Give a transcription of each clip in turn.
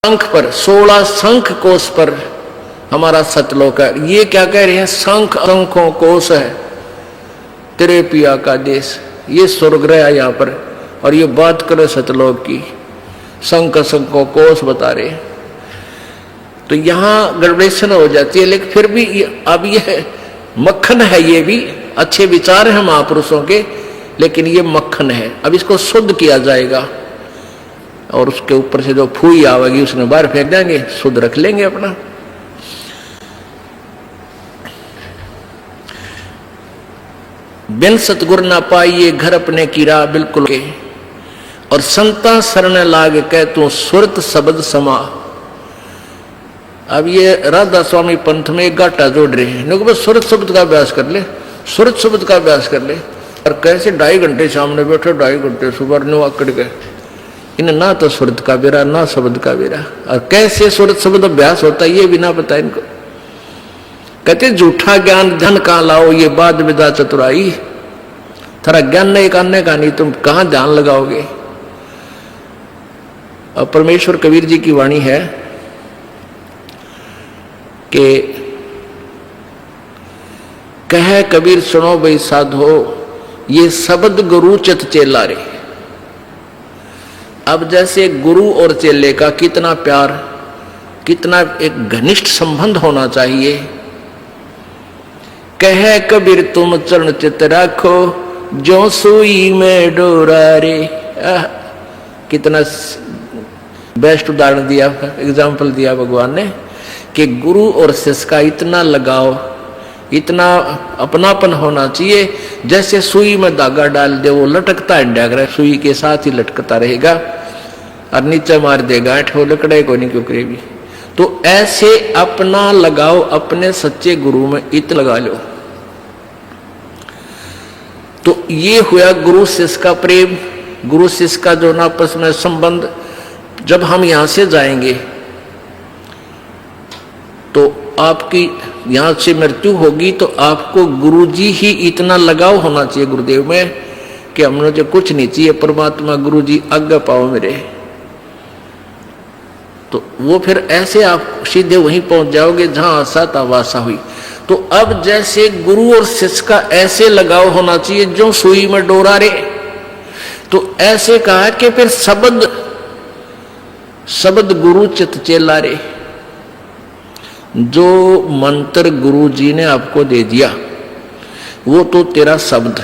शंख पर 16 शंख कोश पर हमारा सतलोक है। ये क्या कह रहे हैं? शंख शंखों कोश है तेरे पिया का देश। ये स्वर्ग रहा यहाँ पर, और ये बात करे सतलोक की, शंख शंखों कोश बता रहे। तो यहाँ गड़बड़ेशन हो जाती है, लेकिन फिर भी अब ये मक्खन है, ये भी अच्छे विचार हैं महापुरुषों के, लेकिन ये मक्खन है। अब इसको शुद्ध किया जाएगा और उसके ऊपर से जो फूई आवेगी उसने बाहर फेंक देंगे, शुद्ध रख लेंगे अपना। बिन सतगुर ना पाइए घर अपने कीरा बिल्कुल के, और संता शरण लाग कह तू सुरत शब्द समा। अब ये राधा स्वामी पंथ में एक गाटा जोड़ रहे हैं, बस सुरत शब्द का अभ्यास कर ले, सुरत शब्द का अभ्यास कर ले। और कैसे 2.5 घंटे सामने बैठे, 2.5 घंटे सुबह नो आकड़ गए, इन ना तो सुरत का बेरा ना शब्द का बेरा। और कैसे सुरत शब्द अभ्यास होता है ये भी ना पता इनको। कहते झूठा ज्ञान ध्यान कहाँ लाओ, ये बात विदा चतुराई। थारा ज्ञान नहीं करने का, नहीं तुम कहाँ ध्यान लगाओगे। और परमेश्वर कबीर जी की वाणी है कि कह कबीर सुनो भाई साधो, ये शब्द गुरु चित चेला रे। अब जैसे गुरु और चेले का कितना प्यार, कितना एक घनिष्ठ संबंध होना चाहिए। कह कबीर तुम चरण चित राखो, जो सुई में डोरा रे। कितना बेस्ट उदाहरण दिया, एग्जाम्पल दिया भगवान ने कि गुरु और शिष्य का इतना लगाव, इतना अपनापन होना चाहिए। जैसे सुई में धागा डाल दे, वो लटकता है, सुई के साथ ही लटकता रहेगा, और नीचे मार देगा वो लकड़े को नहीं क्यों करेगी। तो ऐसे अपना लगाओ अपने सच्चे गुरु में इत लगा लो। तो ये हुआ गुरु शिष्य का प्रेम, गुरु शिष्य का जो आपस में संबंध। जब हम यहां से जाएंगे तो आपकी यहां से मृत्यु होगी, तो आपको गुरुजी ही इतना लगाव होना चाहिए गुरुदेव में कि हमने जो कुछ नहीं चाहिए, परमात्मा गुरुजी आज्ञा पाओ मेरे। तो वो फिर ऐसे आप सीधे वहीं पहुंच जाओगे जहां आशा था वासा हुई। तो अब जैसे गुरु और शिष्य का ऐसे लगाव होना चाहिए जो सुई में डोरा रे। तो ऐसे कहा कि फिर शब्द गुरु चित चेला रे। जो मंत्र गुरु जी ने आपको दे दिया वो तो तेरा शब्द,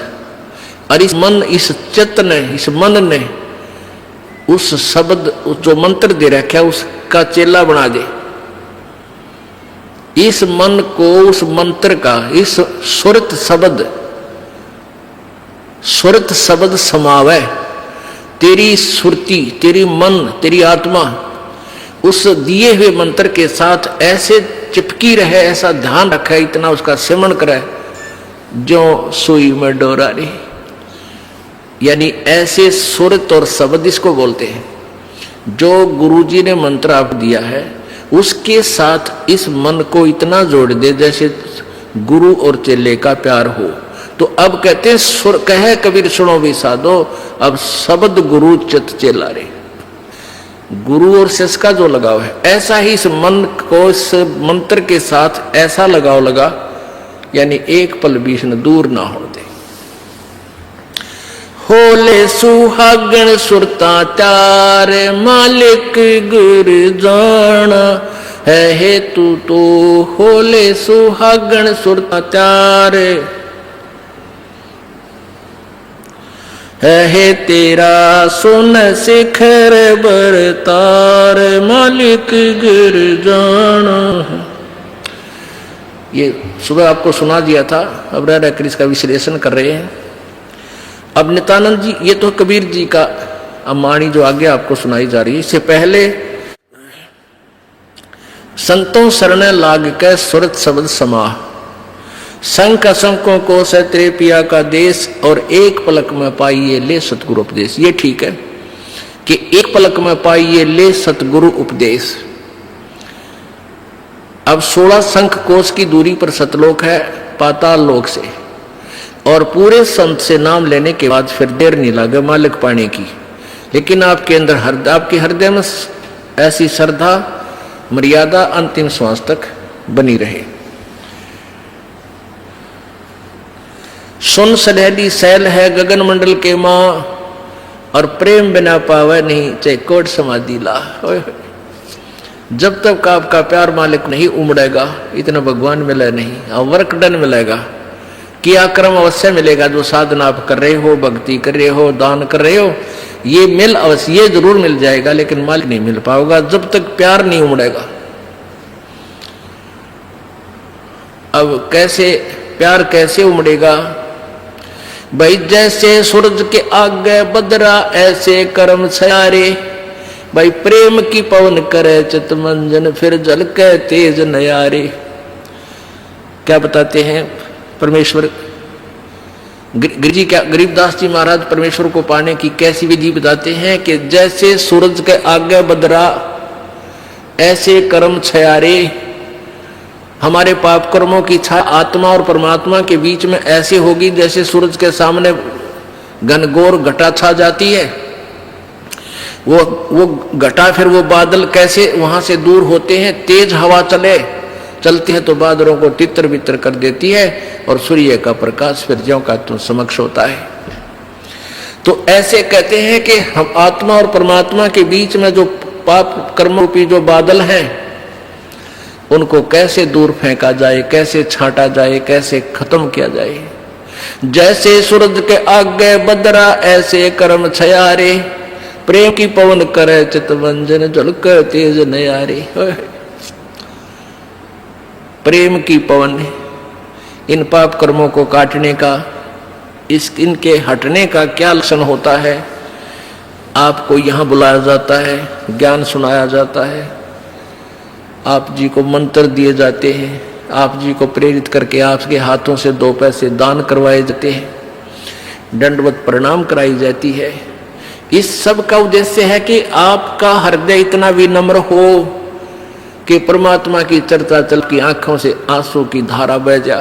और इस मन, इस चित्त ने, इस मन ने उस शब्द जो मंत्र दे रखा है उसका चेला बना दे। इस मन को उस मंत्र का, इस सुरत शब्द समावे। तेरी सुरती, तेरी मन, तेरी आत्मा उस दिए हुए मंत्र के साथ ऐसे चिपकी रहे, ऐसा ध्यान रखे, इतना उसका सिमरण करे जो सुई में डोरा रे। यानी ऐसे सुरत और शब्द इसको बोलते हैं। जो गुरुजी ने मंत्र आप दिया है उसके साथ इस मन को इतना जोड़ दे जैसे गुरु और चेले का प्यार हो। तो अब कहते हैं सुर कहे कबीर सुनो भी साधो, अब शब्द गुरु चित चेला रे। गुरु और शिष्य का जो लगाव है, ऐसा ही इस मन को इस मंत्र के साथ ऐसा लगाव लगा, यानी एक पल बीच न दूर ना हो दे। होले सुहागण सुरता चार, मालिक गुर जाना है हेतु तो। होले सुहागण सुरता चार है तेरा सुन शिखर बरतार, मालिक गिर जाना। ये सुबह आपको सुना दिया था, अब रह रहकर इसका विश्लेषण कर रहे हैं। अब नित्यानंद जी, ये तो कबीर जी का अमाणी जो आगे आपको सुनाई जा रही है। इससे पहले संतों शरण लाग के सुरत शब्द समाह, शंख असंखों को से तेरे पिया का देश, और एक पलक में पाइए ले सतगुरु उपदेश। ये ठीक है कि एक पलक में पाइए ले सतगुरु उपदेश। अब 16 शंख कोश की दूरी पर सतलोक है पाताल लोक से, और पूरे संत से नाम लेने के बाद फिर देर नहीं लगे मालिक पाने की। लेकिन आपके अंदर आपके हृदय में ऐसी श्रद्धा मर्यादा अंतिम श्वास तक बनी रहे। सुन सलहली सैल है गगन मंडल के माँ, और प्रेम बिना पावे नहीं चाहे कोट समाधि ला। जब तक आपका प्यार मालिक नहीं उमड़ेगा, इतना भगवान मिले नहीं, और वर्क डन मिलेगा, किया कर्म अवश्य मिलेगा। जो साधना आप कर रहे हो, भक्ति कर रहे हो, दान कर रहे हो, ये मिल अवश्य, ये जरूर मिल जाएगा, लेकिन मालिक नहीं मिल पाएगा जब तक प्यार नहीं उमड़ेगा। अब कैसे प्यार कैसे उमड़ेगा भाई? जैसे सूरज के आगे बदरा ऐसे कर्म सयारे। भाई प्रेम की पवन करे चित मंजन, फिर झलके तेज नयारे। क्या बताते हैं परमेश्वर गरीबदास जी महाराज परमेश्वर को पाने की कैसी विधि बताते हैं कि जैसे सूरज के आगे बदरा ऐसे कर्म छयारे। हमारे पाप कर्मों की छाया आत्मा और परमात्मा के बीच में ऐसे होगी जैसे सूरज के सामने घनघोर घटा छा जाती है। वो घटा, फिर वो बादल कैसे वहां से दूर होते हैं। तेज हवा चलती है तो बादलों को तितर बितर कर देती है, और सूर्य का प्रकाश फिर ज्यों का तुम समक्ष होता है। तो ऐसे कहते हैं कि हम आत्मा और परमात्मा के बीच में जो पाप कर्म रूपी जो बादल हैं, उनको कैसे दूर फेंका जाए, कैसे छांटा जाए, कैसे खत्म किया जाए। जैसे सूरज के आगे बदरा ऐसे कर्म छयारे। प्रेम की पवन करे चितवंजन, झलक तेज नयारे। प्रेम की पवन, इन पाप कर्मों को काटने का, इनके हटने का क्या लक्षण होता है? आपको यहाँ बुलाया जाता है, ज्ञान सुनाया जाता है, आप जी को मंत्र दिए जाते हैं, आप जी को प्रेरित करके आपके हाथों से 2 पैसे दान करवाए जाते हैं, दंडवत प्रणाम कराई जाती है। इस सब का उद्देश्य है कि आपका हृदय इतना विनम्र हो कि परमात्मा की चर्चा चल की आंखों से आंसू की धारा बह जा,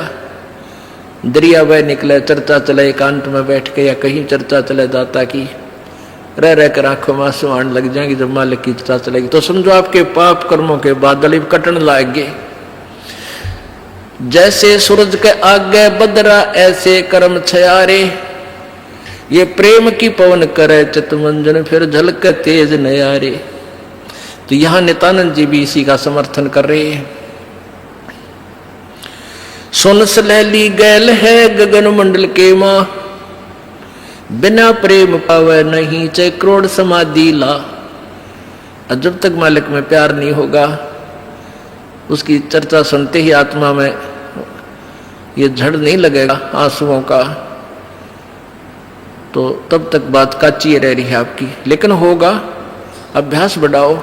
दरिया बह निकले, चर्चा चले एकांत में बैठ के, या कहीं चर्चा चले दाता की, रह कर आंखों में आंसू आने लग जाएंगे। जब मालिक की चर्चा चलेगी तो समझो आपके पाप कर्मों के बादल कटन लाएंगे। जैसे सूरज के आगे बदरा ऐसे कर्म छयारे। ये प्रेम की पवन करे चितमंजन, फिर झलक तेज नयारे। तो यहां नित्यानंद जी भी इसी का समर्थन कर रहे हैं। सुन सलहली गैल है गगन मंडल के माँ, बिना प्रेम पावे नहीं चाहे करोड़ समाधि ला। और जब तक मालिक में प्यार नहीं होगा, उसकी चर्चा सुनते ही आत्मा में ये झड़ नहीं लगेगा आंसुओं का, तो तब तक बात काची रह रही है आपकी। लेकिन होगा, अभ्यास बढ़ाओ,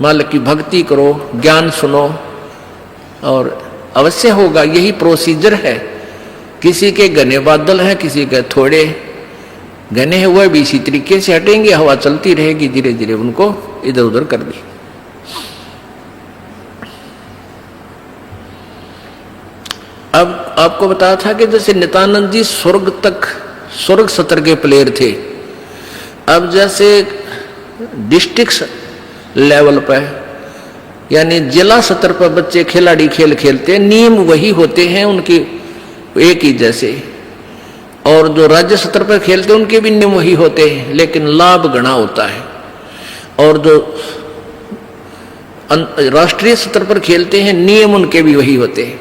मालिक की भक्ति करो, ज्ञान सुनो, और अवश्य होगा। यही प्रोसीजर है। किसी के घने बादल हैं, किसी के थोड़े घने हुए भी इसी तरीके से हटेंगे, हवा चलती रहेगी, धीरे धीरे उनको इधर उधर कर दी। अब आपको बताया था कि जैसे नित्यानंद जी स्वर्ग सत्र के प्लेयर थे। अब जैसे डिस्ट्रिक्ट लेवल पर यानी जिला स्तर पर बच्चे खिलाड़ी खेल खेलते हैं, नियम वही होते हैं उनके एक ही जैसे, और जो राज्य स्तर पर खेलते हैं उनके भी नियम वही होते हैं, लेकिन लाभ गणा होता है। और जो राष्ट्रीय स्तर पर खेलते हैं नियम उनके भी वही होते हैं,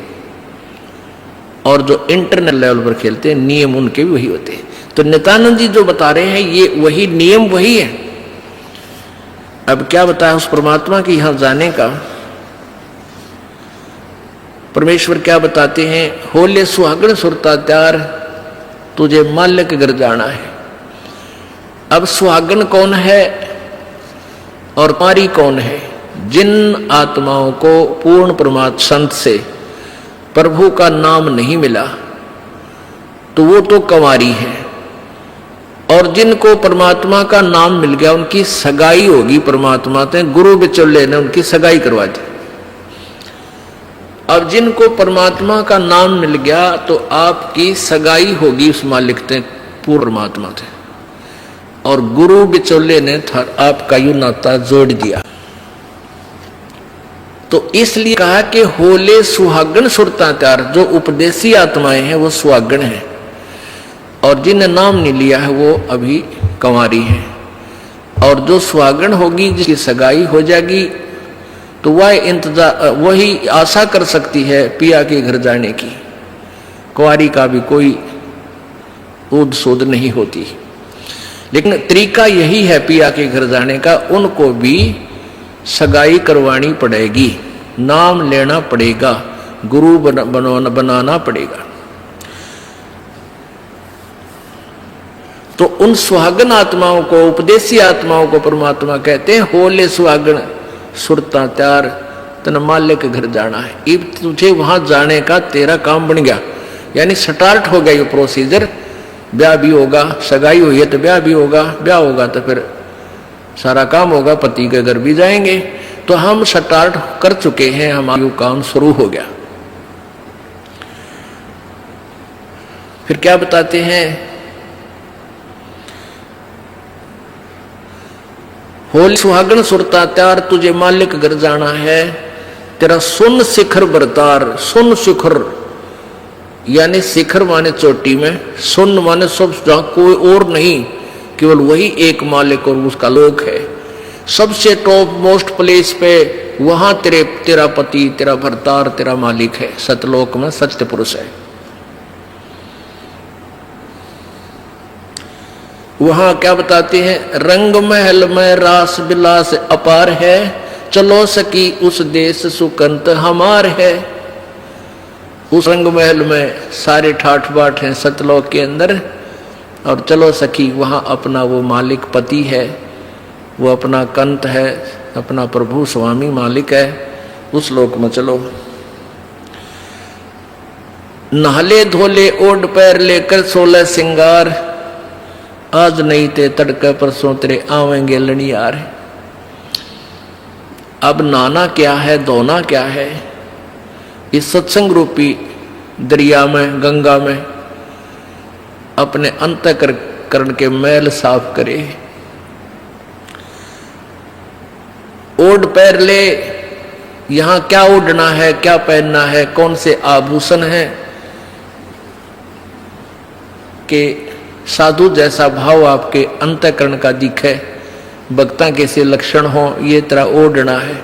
और जो इंटरनेशनल लेवल पर खेलते हैं नियम उनके भी वही होते हैं। तो नित्यानंद जी जो बता रहे हैं ये वही नियम वही है। अब क्या बताया उस परमात्मा की यहां जाने का? परमेश्वर क्या बताते हैं? होले सुहागण सुरता त्यार, तुझे माल्य के घर जाना है। अब सुहागण कौन है और पारी कौन है? जिन आत्माओं को पूर्ण परमात्मा संत से प्रभु का नाम नहीं मिला तो वो तो कंवारी है, और जिनको परमात्मा का नाम मिल गया उनकी सगाई होगी परमात्मा से। गुरु बिचौले ने उनकी सगाई करवा दी। अब जिनको परमात्मा का नाम मिल गया तो आपकी सगाई होगी उस मालिक से, पूर्ण परमात्मा से, और गुरु बिचौले ने आपका यू नाता जोड़ दिया। तो इसलिए कहा कि होले सुहागन सुरता त्यार। जो उपदेशी आत्माएं हैं वो सुहागन है, और जिन्हें नाम नहीं लिया है वो अभी कंवारी है। और जो सुहागन होगी, जिसकी सगाई हो जाएगी, तो वह इंतजार, वही आशा कर सकती है पिया के घर जाने की। कुंवारी का भी कोई ऊद सूद नहीं होती। लेकिन तरीका यही है पिया के घर जाने का, उनको भी सगाई करवानी पड़ेगी, नाम लेना पड़ेगा, गुरु बनाना पड़ेगा। तो उन सुहागन आत्माओं को, उपदेशी आत्माओं को परमात्मा कहते हैं होले सुहागन सुरता त्यार, तन माल्य के घर जाना है। अब तुझे वहां जाने का तेरा काम बन गया, यानी स्टार्ट हो गया ये प्रोसीजर। ब्याह भी होगा, सगाई हुई है तो ब्याह भी होगा, ब्याह होगा तो फिर सारा काम होगा, पति के घर भी जाएंगे। तो हम स्टार्ट कर चुके हैं, हमारा काम शुरू हो गया। फिर क्या बताते हैं, होली सुहागन सुरता त्यार, तुझे मालिक घर जाना है, तेरा सुन शिखर बरतार। सुन शिखर यानी शिखर माने चोटी में, सुन माने सब, जहां कोई और नहीं, केवल वही एक मालिक और उसका लोक है। सबसे टॉप मोस्ट प्लेस पे वहां तेरा पति, तेरा भरतार, तेरा मालिक है। सतलोक में सत्य पुरुष है। वहां क्या बताते हैं, रंग महल में रास बिलास अपार है, चलो सकी उस देश सुकंत हमार है। उस रंग महल में सारे ठाठ बाट हैं सतलोक के अंदर, और चलो सखी वहां अपना वो मालिक पति है, वो अपना कंत है, अपना प्रभु स्वामी मालिक है, उस लोक में चलो। नहले धोले ओढ़ पैर लेकर 16 सिंगार, आज नहीं ते तड़के परसों तेरे आवेंगे लड़ियार। अब नहाना क्या है, धोना क्या है, इस सत्संग रूपी दरिया में, गंगा में अपने अंतःकरण के मैल साफ करे। ओढ़ पैर ले, यहां क्या ओढ़ना है, क्या पहनना है, कौन से आभूषण हैं कि साधु जैसा भाव आपके अंतःकरण का दिखे, भक्ता कैसे लक्षण हो, ये तरह ओढ़ना है।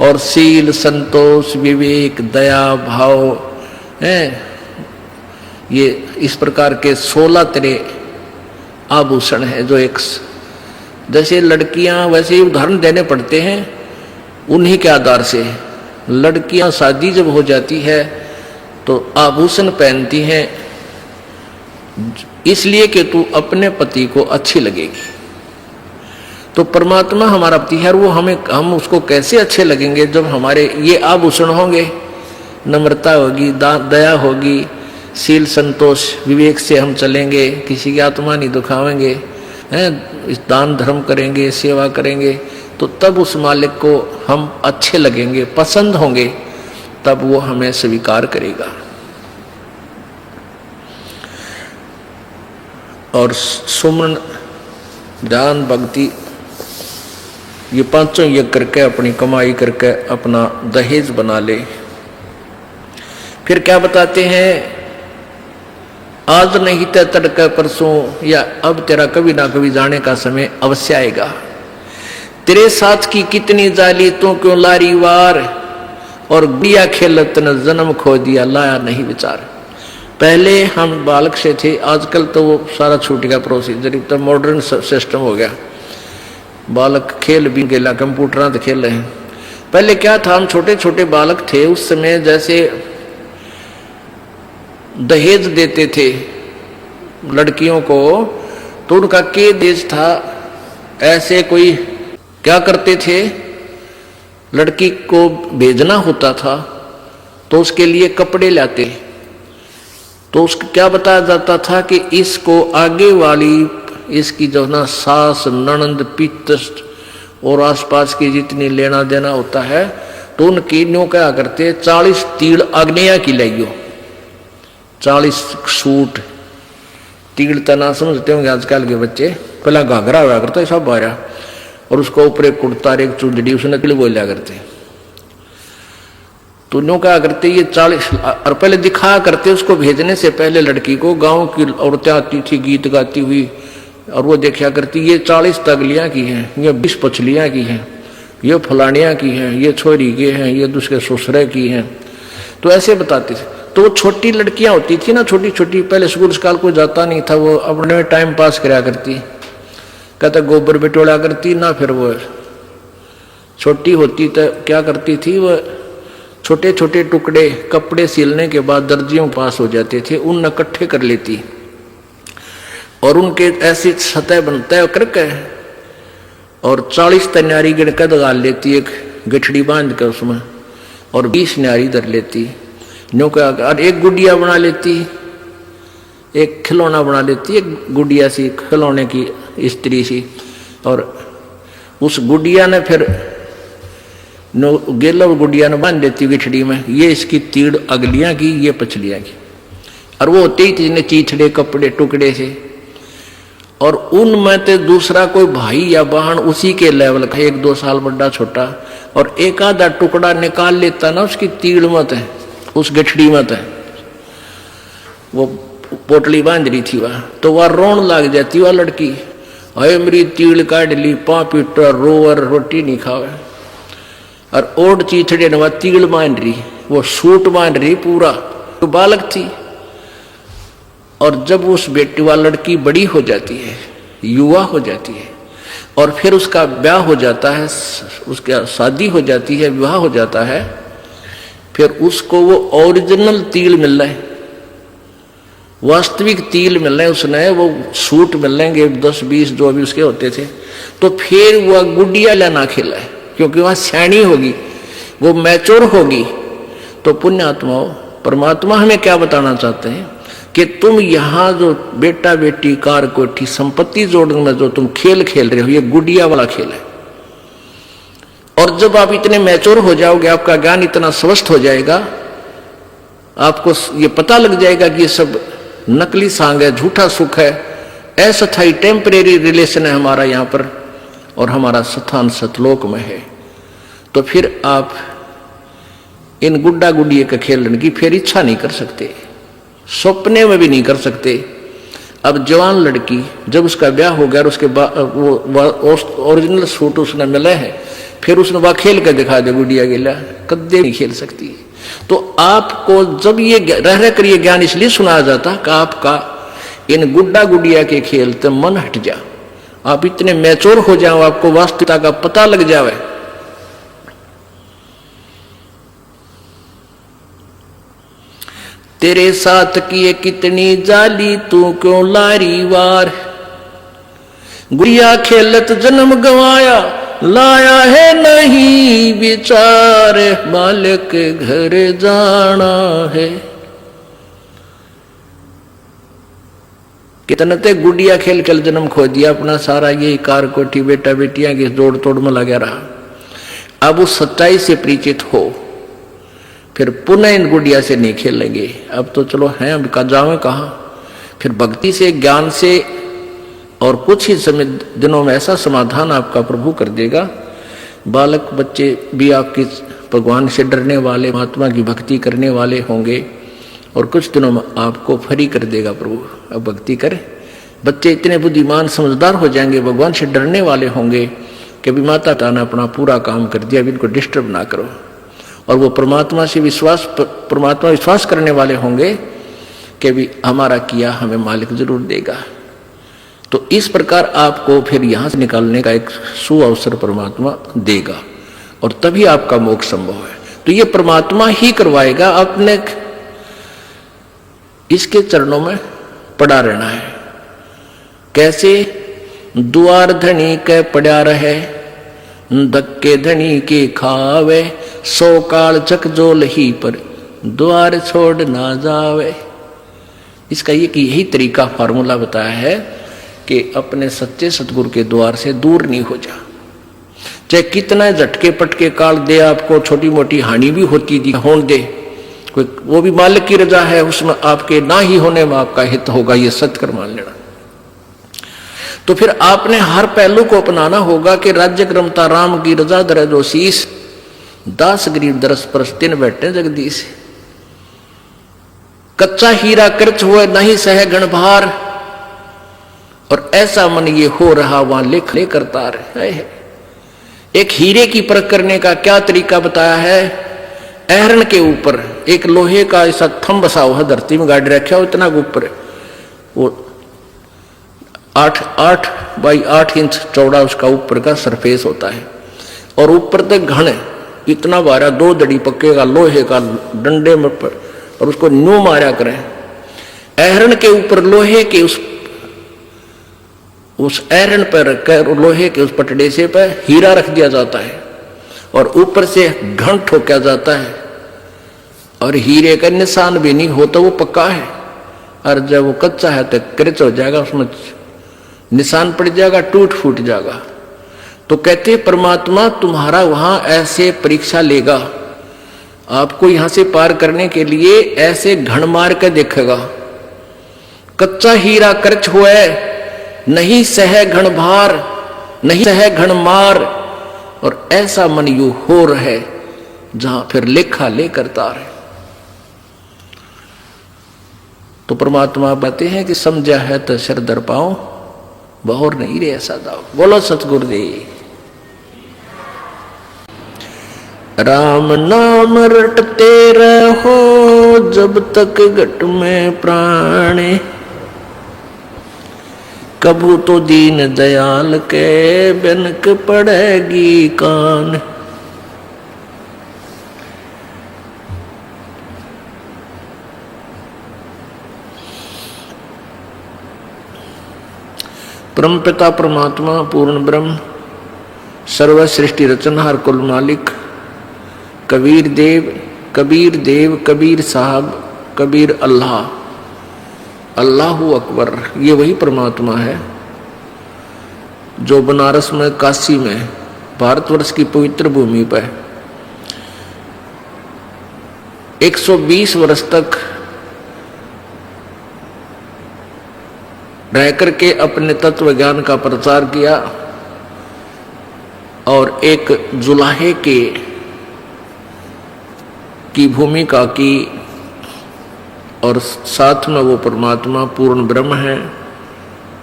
और शील, संतोष, विवेक, दया, भाव है, ये इस प्रकार के 16 तरह आभूषण है। जो एक जैसे लड़कियां, वैसे ही उदाहरण देने पड़ते हैं उन्हीं के आधार से। लड़कियां शादी जब हो जाती है तो आभूषण पहनती हैं इसलिए कि तू अपने पति को अच्छी लगेगी। तो परमात्मा हमारा पति है, वो हम उसको कैसे अच्छे लगेंगे जब हमारे ये आभूषण होंगे। नम्रता होगी, दया होगी, शील, संतोष, विवेक से हम चलेंगे, किसी की आत्मा नहीं दुखावेंगे, हैं, दान धर्म करेंगे, सेवा करेंगे, तो तब उस मालिक को हम अच्छे लगेंगे, पसंद होंगे, तब वो हमें स्वीकार करेगा। और सुमन, ध्यान, भक्ति, ये पांचों यज्ञ करके अपनी कमाई करके अपना दहेज बना ले। फिर क्या बताते हैं, आज नहीं तो तड़के परसों, या अब तेरा कभी ना कभी जाने का समय अवश्य आएगा। तेरे साथ की कितनी जाली तू क्यों लारी वार, और गुड़िया खेलत न जन्म खो दिया लाया नहीं विचार। पहले हम बालक से थे, आजकल तो वो सारा छूट गया प्रोसीजर, तो मॉडर्न सिस्टम हो गया। बालक खेल भी गेला, कंप्यूटर तो खेल रहे हैं। पहले क्या था, हम छोटे छोटे बालक थे, उस समय जैसे दहेज देते थे लड़कियों को, तो उनका के देश था, ऐसे कोई क्या करते थे, लड़की को भेजना होता था तो उसके लिए कपड़े लाते, तो उसको क्या बताया जाता था कि इसको आगे वाली, इसकी जो ना सास, ननंद, पितृ और आसपास की जितनी लेना देना होता है, तो उनकी न्यों क्या करते, 40 तीड़ अग्निया की लाइयो, 40 सूट। तीड़ तना समझते होंगे आजकल के बच्चे, पहला घाघरा हुआ करता है सब बारह, और उसको ऊपर एक कुर्ता, एक चुंदड़ी, उसने तिल बोलिया करते। तो नो क्या करते ये 40 और पहले दिखा करते उसको भेजने से पहले लड़की को गांव की औरतें आती थी गीत गाती हुई और वो देखा करती ये 40 तगलियां की हैं, ये 20 पछलियां की हैं, ये फलानियां की हैं, ये छोरी के हैं, ये दूसरे ससुरे की हैं। तो ऐसे बताते थे। तो वो छोटी लड़कियां होती थी ना, छोटी छोटी, पहले स्कूल स्काल को जाता नहीं था, वो अपने में टाइम पास कराया करती, कहता गोबर बिटोड़ा करती ना। फिर वो छोटी होती तो क्या करती थी, वो छोटे छोटे टुकड़े कपड़े सिलने के बाद दर्जियों पास हो जाते थे, उन इकट्ठे कर लेती और उनके ऐसी सतह बनता करके और 40 तन्यारी गिनकर डाल लेती, एक गठड़ी बांध कर उसमें, और 20 न्यारी धर लेती नो क्या, और एक गुड़िया बना लेती, एक खिलौना बना लेती, एक गुड़िया सी खिलौने की स्त्री सी, और उस गुड़िया ने फिर नो गेला गुड़िया ने बांध देती गठड़ी में, ये इसकी तीड़ अगलियां की, ये पछलियां की, और वो होते ही तीन चीथड़े कपड़े टुकड़े से, और उनमें तो दूसरा कोई भाई या बहन उसी के लेवल का 1-2 साल बड़ा छोटा, और एक आधा टुकड़ा निकाल लेता ना उसकी तीड़ मत है, उस गठड़ी मत है, वो पोटली बांध रही थी वह, तो वह रोन लग जाती वह लड़की, अरे मेरी तीड़ काट ली, पापीटर रोवर रोटी नहीं खावे, और ओढ़ चीथड़े ने वह तीड़ बांध रही, वो सूट बांध रही पूरा, तो बालक थी। और जब उस बेटी वाली लड़की बड़ी हो जाती है, युवा हो जाती है, और फिर उसका ब्याह हो जाता है, उसकी शादी हो जाती है, विवाह हो जाता है, फिर उसको वो ओरिजिनल तिल मिल रहा है, वास्तविक तिल मिल रहे हैं, उसने वो सूट मिल लेंगे 10-20 जो भी उसके होते थे, तो फिर वह गुड़िया लेना खेला है, क्योंकि वह सयानी होगी, वो मैच्योर होगी। तो पुण्यात्माओं, परमात्मा हमें क्या बताना चाहते हैं कि तुम यहाँ जो बेटा बेटी कार कोठी संपत्ति जोड़ने में जो तुम खेल खेल रहे हो, ये गुड़िया वाला खेल है। और जब आप इतने मैच्योर हो जाओगे, आपका ज्ञान इतना स्वस्थ हो जाएगा, आपको ये पता लग जाएगा कि ये सब नकली सांग है, झूठा सुख है, अस्थायी टेम्परेरी रिलेशन है हमारा यहाँ पर, और हमारा स्थान सतलोक में है। तो फिर आप इन गुड्डा गुड़िए के खेलने की फिर इच्छा नहीं कर सकते, सपने में भी नहीं कर सकते। अब जवान लड़की जब उसका ब्याह हो गया और उसके बाद वो ओरिजिनल सूट उसने मिला है, फिर उसने वह खेल कर दिखा दे गुड़िया गिला, कदे नहीं खेल सकती। तो आपको जब ये रह रह कर ये ज्ञान इसलिए सुनाया जाता कि आपका इन गुड्डा गुड़िया के खेल से मन हट जा, आप इतने मैच्योर हो जाओ, आपको वास्तविकता का पता लग जावे। तेरे साथ किए कितनी जाली, तू क्यों लारी वार, गुड़िया खेलत जन्म गवाया, लाया है नहीं विचार, मालिक घर जाना है। कितने ते गुड़िया खेल खेल जन्म खो दिया अपना सारा, ये कार कोठी बेटा बेटियां की जोड़ तोड़ में लगा रहा। अब उस सच्चाई से परिचित हो, फिर पुनः इन गुड़िया से नहीं खेलेंगे। अब तो चलो हैं, अब का जावे कहाँ, फिर भक्ति से ज्ञान से और कुछ ही समय दिनों में ऐसा समाधान आपका प्रभु कर देगा। बालक बच्चे भी आपके भगवान से डरने वाले, महात्मा की भक्ति करने वाले होंगे, और कुछ दिनों में आपको फ्री कर देगा प्रभु। अब भक्ति करें, बच्चे इतने बुद्धिमान समझदार हो जाएंगे, भगवान से डरने वाले होंगे कि अभी माता पिता ने अपना पूरा काम कर दिया, अभी इनको डिस्टर्ब ना करो। और वो परमात्मा से परमात्मा विश्वास करने वाले होंगे कि भी हमारा किया हमें मालिक जरूर देगा। तो इस प्रकार आपको फिर यहां से निकालने का एक सुअवसर परमात्मा देगा, और तभी आपका मोक्ष संभव है। तो ये परमात्मा ही करवाएगा, अपने इसके चरणों में पड़ा रहना है। कैसे? द्वार धनी के पड़ा रहे, धक्के धनी के खावे, 100 काल चक जोल ही पर, द्वार छोड़ ना जावे। इसका यही तरीका फार्मूला बताया है कि अपने सच्चे सतगुरु के द्वार से दूर नहीं हो जा। चाहे कितना झटके पटके काल दे, आपको छोटी मोटी हानि भी होती दी होने दे, कोई वो भी मालिक की रजा है, उसमें आपके ना ही होने में आपका हित होगा, ये सत्य कर मान लेना। तो फिर आपने हर पहलू को अपनाना होगा कि राज्य क्रमता राम की रजा दरे जो शीश, दास गरीब दरस परस तीन बैठे जगदीश। कच्चा हीरा कृच हुए नहीं सह गण भार, और ऐसा मन ये हो रहा वहां लेख ले करता रहे। एक हीरे की परख करने का क्या तरीका बताया है। ऐरण के ऊपर एक लोहे का ऐसा थंब बसा हुआ धरती में गाड़ी रखा हो, इतना ऊपर वो 8 बाई 8 इंच चौड़ा उसका ऊपर का सरफेस होता है, और ऊपर तक घन इतना बारा 2 दड़ी पक्केगा लोहे का डंडे में पर, और उसको न्यू मारा करें। ऐरण के ऊपर लोहे के उस ऐरण पर रखकर लोहे के उस पटड़े से पर हीरा रख दिया जाता है, और ऊपर से घन ठोका जाता है, और हीरे का निशान भी नहीं हो तो वो पक्का है, और जब वो कच्चा है तो क्रच हो जाएगा, उसमें निशान पड़ जाएगा, टूट फूट जाएगा। तो कहते परमात्मा तुम्हारा वहां ऐसे परीक्षा लेगा, आपको यहां से पार करने के लिए ऐसे घण मार के देखेगा। कच्चा हीरा कर्च हुए नहीं सह घण भार, नहीं सह घण मार, और ऐसा मन यू हो रहे जहां फिर लेखा ले करता रहे। तो परमात्मा कहते हैं कि समझा है तो सिर दर पाओ, बहुर नहीं रे ऐसा दाओ। बोलो सतगुरुदेव। राम नाम रटते रहो जब तक घट में प्राणे, कबू तो दीन दयाल के बिनक पड़ेगी कान। परम पिता परमात्मा पूर्ण ब्रह्म सर्व सृष्टि रचनहार कुल मालिक कबीर देव कबीर साहब कबीर अल्लाह, अल्लाहु अकबर, ये वही परमात्मा है जो बनारस में काशी में भारतवर्ष की पवित्र भूमि पर 120 वर्ष तक रह करके अपने तत्व ज्ञान का प्रचार किया, और एक जुलाहे की भूमिका की, और साथ में वो परमात्मा पूर्ण ब्रह्म है,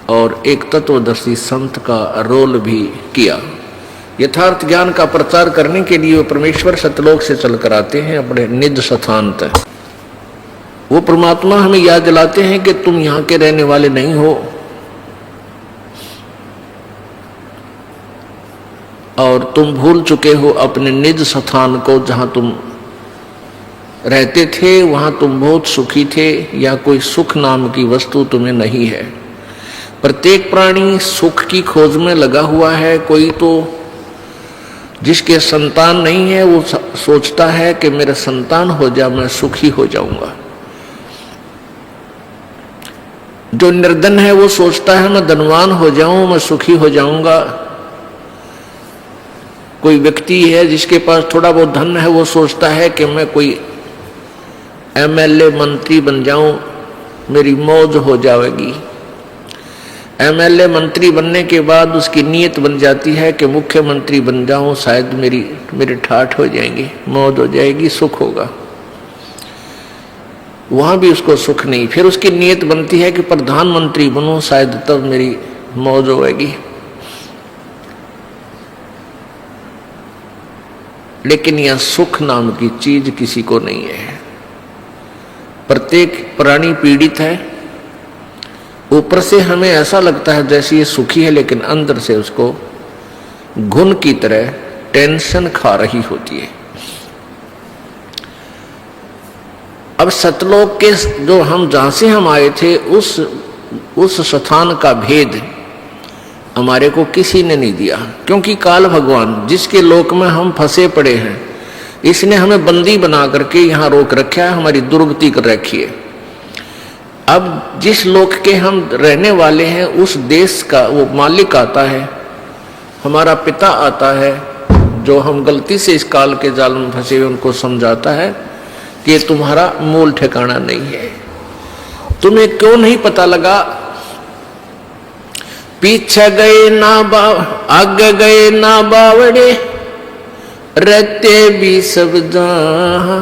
और एक तत्वदर्शी संत का रोल भी किया। यथार्थ ज्ञान का प्रचार करने के लिए वो परमेश्वर सतलोक से चल कर आते हैं अपने निज स्थान तक। वो परमात्मा हमें याद दिलाते हैं कि तुम यहां के रहने वाले नहीं हो, और तुम भूल चुके हो अपने निज स्थान को, जहां तुम रहते थे वहां तुम बहुत सुखी थे, या कोई सुख नाम की वस्तु तुम्हें नहीं है। प्रत्येक प्राणी सुख की खोज में लगा हुआ है। कोई तो जिसके संतान नहीं है वो सोचता है कि मेरा संतान हो जाए मैं सुखी हो जाऊंगा। जो निर्धन है वो सोचता है मैं धनवान हो जाऊं मैं सुखी हो जाऊंगा। कोई व्यक्ति है जिसके पास थोड़ा बहुत धन है वो सोचता है कि मैं कोई एमएलए मंत्री बन जाऊं मेरी मौज हो जाएगी। एमएलए मंत्री बनने के बाद उसकी नीयत बन जाती है कि मुख्यमंत्री बन जाऊं, शायद मेरे ठाठ हो जाएंगे, मौज हो जाएगी, सुख होगा। वहां भी उसको सुख नहीं। फिर उसकी नीयत बनती है कि प्रधानमंत्री बनूं, शायद तब मेरी मौज होगी। लेकिन यह सुख नाम की चीज किसी को नहीं है। प्रत्येक प्राणी पीड़ित है। ऊपर से हमें ऐसा लगता है जैसे ये सुखी है, लेकिन अंदर से उसको घुन की तरह टेंशन खा रही होती है। अब सतलोक के जो हम जहां से हम आए थे उस स्थान का भेद हमारे को किसी ने नहीं दिया, क्योंकि काल भगवान जिसके लोक में हम फंसे पड़े हैं इसने हमें बंदी बना करके यहाँ रोक रखा है, हमारी दुर्गति कर रखी है। अब जिस लोक के हम रहने वाले हैं उस देश का वो मालिक आता है, हमारा पिता आता है, जो हम गलती से इस काल के जाल में फंसे हुए उनको समझाता है कि ये तुम्हारा मूल ठिकाना नहीं है। तुम्हें क्यों नहीं पता लगा? पीछे गए ना आगे गए ना बावड़े, रहते भी सब जहां,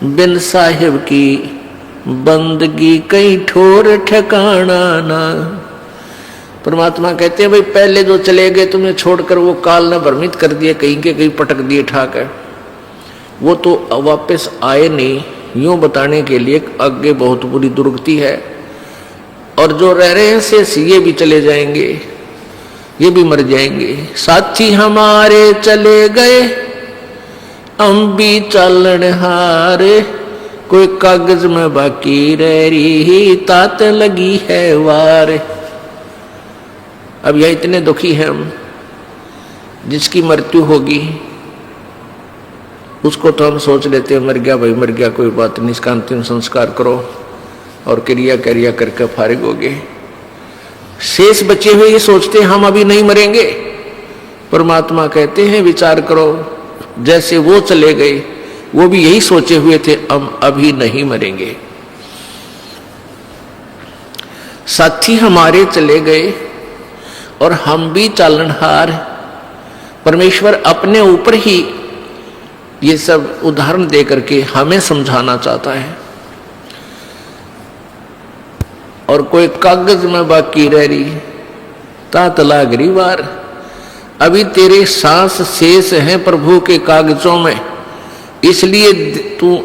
बिन साहिब की बंदगी कहीं ठोर ठिकाना ना। परमात्मा कहते हैं भाई पहले जो चले गए तुम्हें छोड़कर, वो काल ने भ्रमित कर दिए, कहीं के कहीं पटक दिए ठाकर, वो तो वापस आए नहीं। यूं बताने के लिए आगे बहुत बुरी दुर्गति है, और जो रह रहे हैं शेष ये भी चले जाएंगे, ये भी मर जाएंगे। साथी हमारे चले गए हम भी चालन हारे, कोई कागज में बाकी रह रही तात लगी है वार। अब यह इतने दुखी हैं हम, जिसकी मृत्यु होगी उसको तो हम सोच लेते हैं मर गया भाई मर गया, कोई बात नहीं, इसका अंतिम संस्कार करो और क्रिया क्रिया करके फारिग हो गए। शेष बचे हुए ये सोचते हैं हम अभी नहीं मरेंगे। परमात्मा कहते हैं विचार करो, जैसे वो चले गए वो भी यही सोचे हुए थे हम अभी नहीं मरेंगे। साथी हमारे चले गए और हम भी चालनहार। परमेश्वर अपने ऊपर ही ये सब उदाहरण दे करके हमें समझाना चाहता है। और कोई कागज में बाकी रह रही तात लागरी वार, अभी तेरे सांस शेष है प्रभु के कागजों में, इसलिए तू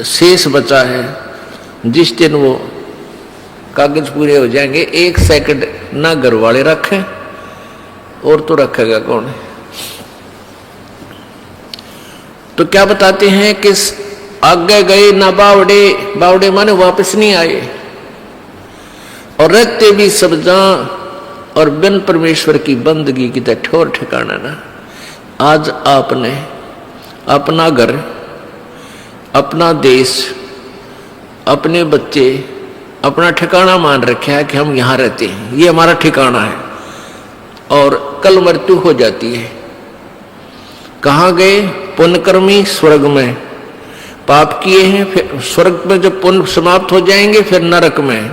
शेष बचा है। जिस दिन वो कागज पूरे हो जाएंगे, 1 सेकंड ना घर वाले रखें और तो रखेगा कौन। तो क्या बताते हैं कि आगे गए ना बावड़े, बावड़े माने वापस नहीं आए, और रहते भी सब जहां, और बिन परमेश्वर की बंदगी की तो ठोर ठिकाना ना। आज आपने अपना घर, अपना देश, अपने बच्चे अपना ठिकाना मान रखा है कि हम यहां रहते हैं, ये हमारा ठिकाना है, और कल मृत्यु हो जाती है। कहां गए? पुण्यकर्मी स्वर्ग में, पाप किए हैं फिर स्वर्ग में जब पुण्य समाप्त हो जाएंगे फिर नरक में,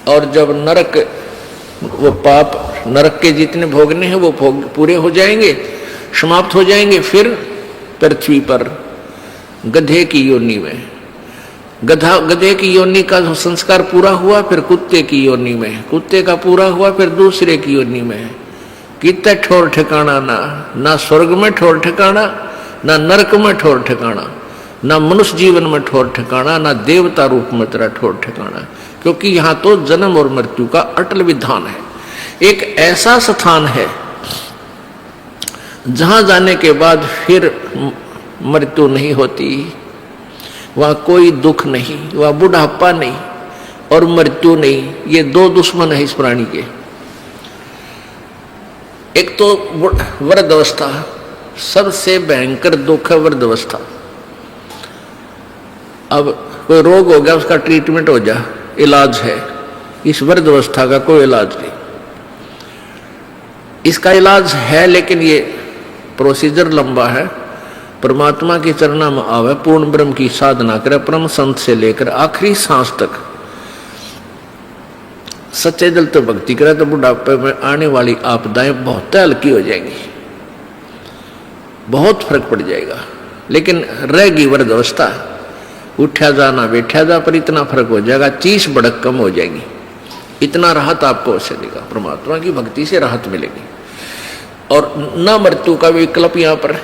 और जब नरक वो पाप नरक के जितने भोगने हैं वो भोग पूरे हो जाएंगे, समाप्त हो जाएंगे, फिर पृथ्वी पर गधे की योनि में, गधे की योनि का संस्कार पूरा हुआ, फिर कुत्ते की योनि में, कुत्ते का पूरा हुआ, फिर दूसरे की योनि में। कितना ठोर ठिकाना ना स्वर्ग में ठोर ठिकाना, ना नरक में ठोर ठिकाना, ना मनुष्य जीवन में ठोर ठिकाना, ना देवता रूप में तेरा ठोर ठिकाना, क्योंकि यहां तो जन्म और मृत्यु का अटल विधान है। एक ऐसा स्थान है जहां जाने के बाद फिर मृत्यु नहीं होती, वहां कोई दुख नहीं, वहां बुढ़ापा नहीं और मृत्यु नहीं। ये दो दुश्मन है इस प्राणी के। एक तो वृद्धावस्था, सबसे भयंकर दुख है वृद्धावस्था। अब कोई रोग हो गया, उसका ट्रीटमेंट हो जा, इलाज है। इस वृद्धावस्था का कोई इलाज नहीं, इसका इलाज है लेकिन ये प्रोसीजर लंबा है। परमात्मा के चरणों में आवे, पूर्ण ब्रह्म की साधना करे, परम संत से लेकर आखिरी सांस तक सच्चे दिल तो भक्ति करे, तो बुढ़ापे में आने वाली आपदाएं बहुत हल्की हो जाएंगी, बहुत फर्क पड़ जाएगा। लेकिन रहेगी वृद्धावस्था, उठा जा ना बैठा जा, पर इतना फर्क हो जाएगा, चीस भड़क कम हो जाएगी, इतना राहत आपको अवश्य देगा। परमात्मा की भक्ति से राहत मिलेगी। और न मृत्यु का विकल्प यहाँ पर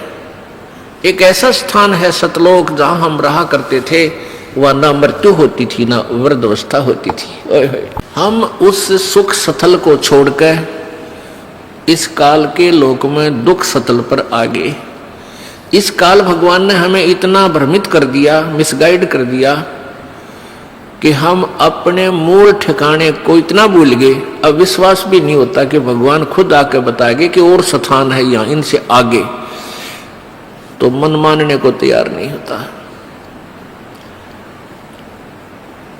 एक ऐसा स्थान है सतलोक, जहां हम रहा करते थे, वह न मृत्यु होती थी न वृद्धावस्था होती थी। ओए होए, हम उस सुख सतल को छोड़कर इस काल के लोक में दुख सतल पर आ गए। इस काल भगवान ने हमें इतना भ्रमित कर दिया, मिसगाइड कर दिया कि हम अपने मूल ठिकाने को इतना भूल गए, अब विश्वास भी नहीं होता कि भगवान खुद आके बताएंगे कि और स्थान है यहाँ, इनसे आगे, तो मन मानने को तैयार नहीं होता।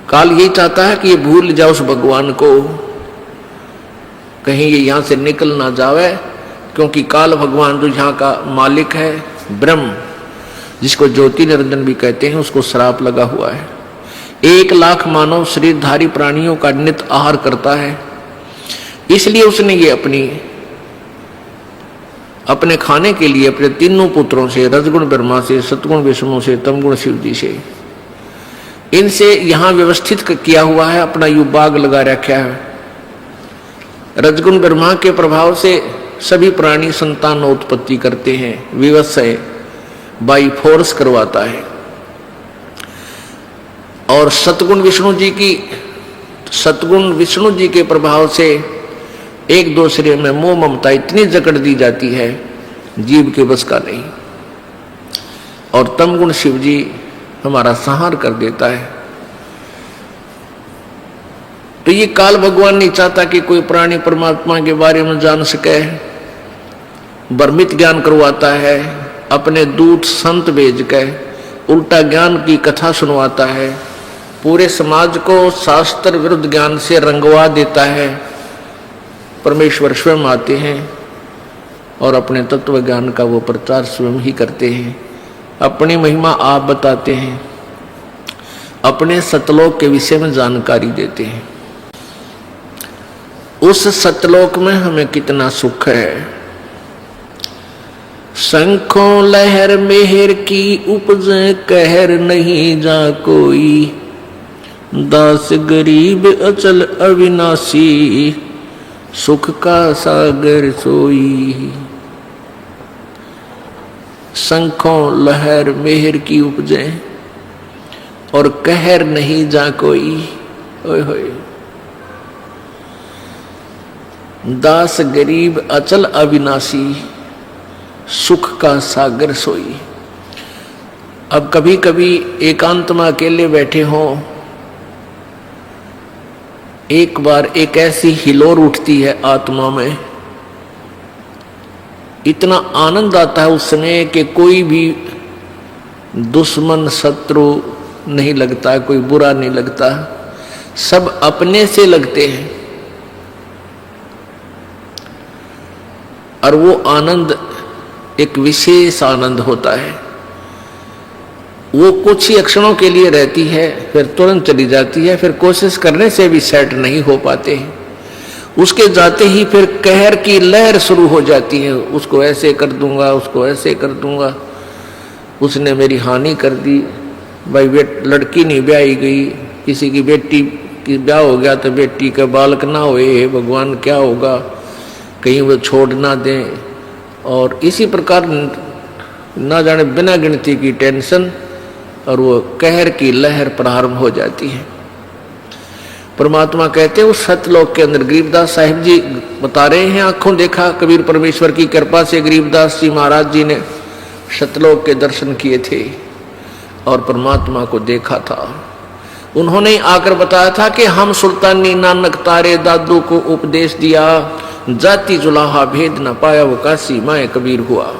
काल यही चाहता है कि ये भूल जाओ उस भगवान को, कहीं ये यहां से निकल ना जावे, क्योंकि काल भगवान जो यहाँ का मालिक है, ब्रह्म, जिसको ज्योति निरंजन भी कहते हैं, उसको श्राप लगा हुआ है। 1 लाख मानव शरीरधारी प्राणियों का नित्य आहार करता है, इसलिए उसने ये अपनी अपने खाने के लिए अपने तीनों पुत्रों से, रजगुण ब्रह्मा से, सतगुण विष्णु से, तमगुण शिव जी से, इनसे यहां व्यवस्थित किया हुआ है, अपना यू बाग लगा रखा है। रजगुण ब्रह्मा के प्रभाव से सभी प्राणी संतान उत्पत्ति करते हैं, विवत्सय बाई फोर्स करवाता है। और सतगुण विष्णु जी के प्रभाव से एक दूसरे में मोह ममता इतनी जकड़ दी जाती है, जीव के बस का नहीं। और तमगुण शिव जी हमारा संहार कर देता है। तो ये काल भगवान नहीं चाहता कि कोई प्राणी परमात्मा के बारे में जान सके, भ्रमित ज्ञान करवाता है, अपने दूत संत भेज के उल्टा ज्ञान की कथा सुनवाता है, पूरे समाज को शास्त्र विरुद्ध ज्ञान से रंगवा देता है। परमेश्वर स्वयं आते हैं और अपने तत्व ज्ञान का वो प्रचार स्वयं ही करते हैं, अपनी महिमा आप बताते हैं, अपने सतलोक के विषय में जानकारी देते हैं। उस सतलोक में हमें कितना सुख है। शंखों लहर मेहर की उपजे कहर नहीं जा कोई, दास गरीब अचल अविनाशी सुख का सागर सोई। शंखों लहर मेहर की उपजे और कहर नहीं जा कोई। ओए होए, दास गरीब अचल अविनाशी सुख का सागर सोई। अब कभी कभी एकांत में अकेले बैठे हो, एक बार एक ऐसी हिलोर उठती है आत्मा में, इतना आनंद आता है उस समय कि कोई भी दुश्मन शत्रु नहीं लगता, कोई बुरा नहीं लगता, सब अपने से लगते हैं। और वो आनंद एक विशेष आनंद होता है। वो कुछ ही क्षणों के लिए रहती है, फिर तुरंत चली जाती है, फिर कोशिश करने से भी सेट नहीं हो पाते हैं। उसके जाते ही फिर कहर की लहर शुरू हो जाती है, उसको ऐसे कर दूंगा, उसको ऐसे कर दूंगा, उसने मेरी हानि कर दी। भाई लड़की नहीं ब्याही गई, किसी की बेटी की ब्याह हो गया तो बेटी का बालक ना होए, भगवान क्या होगा, कहीं वो छोड़ ना दें। और इसी प्रकार ना जाने बिना गिनती की टेंशन और वो कहर की लहर प्रारंभ हो जाती है। परमात्मा कहते हैं उस सतलोक के अंदर, गरीबदास साहिब जी बता रहे हैं, आंखों देखा कबीर परमेश्वर की कृपा से गरीबदास जी महाराज जी ने सतलोक के दर्शन किए थे और परमात्मा को देखा था। उन्होंने आकर बताया था कि हम सुल्तानी नानक तारे दादू को उपदेश दिया, जाति जुलाहा भेद न पाया वो काशी माए कबीर हुआ।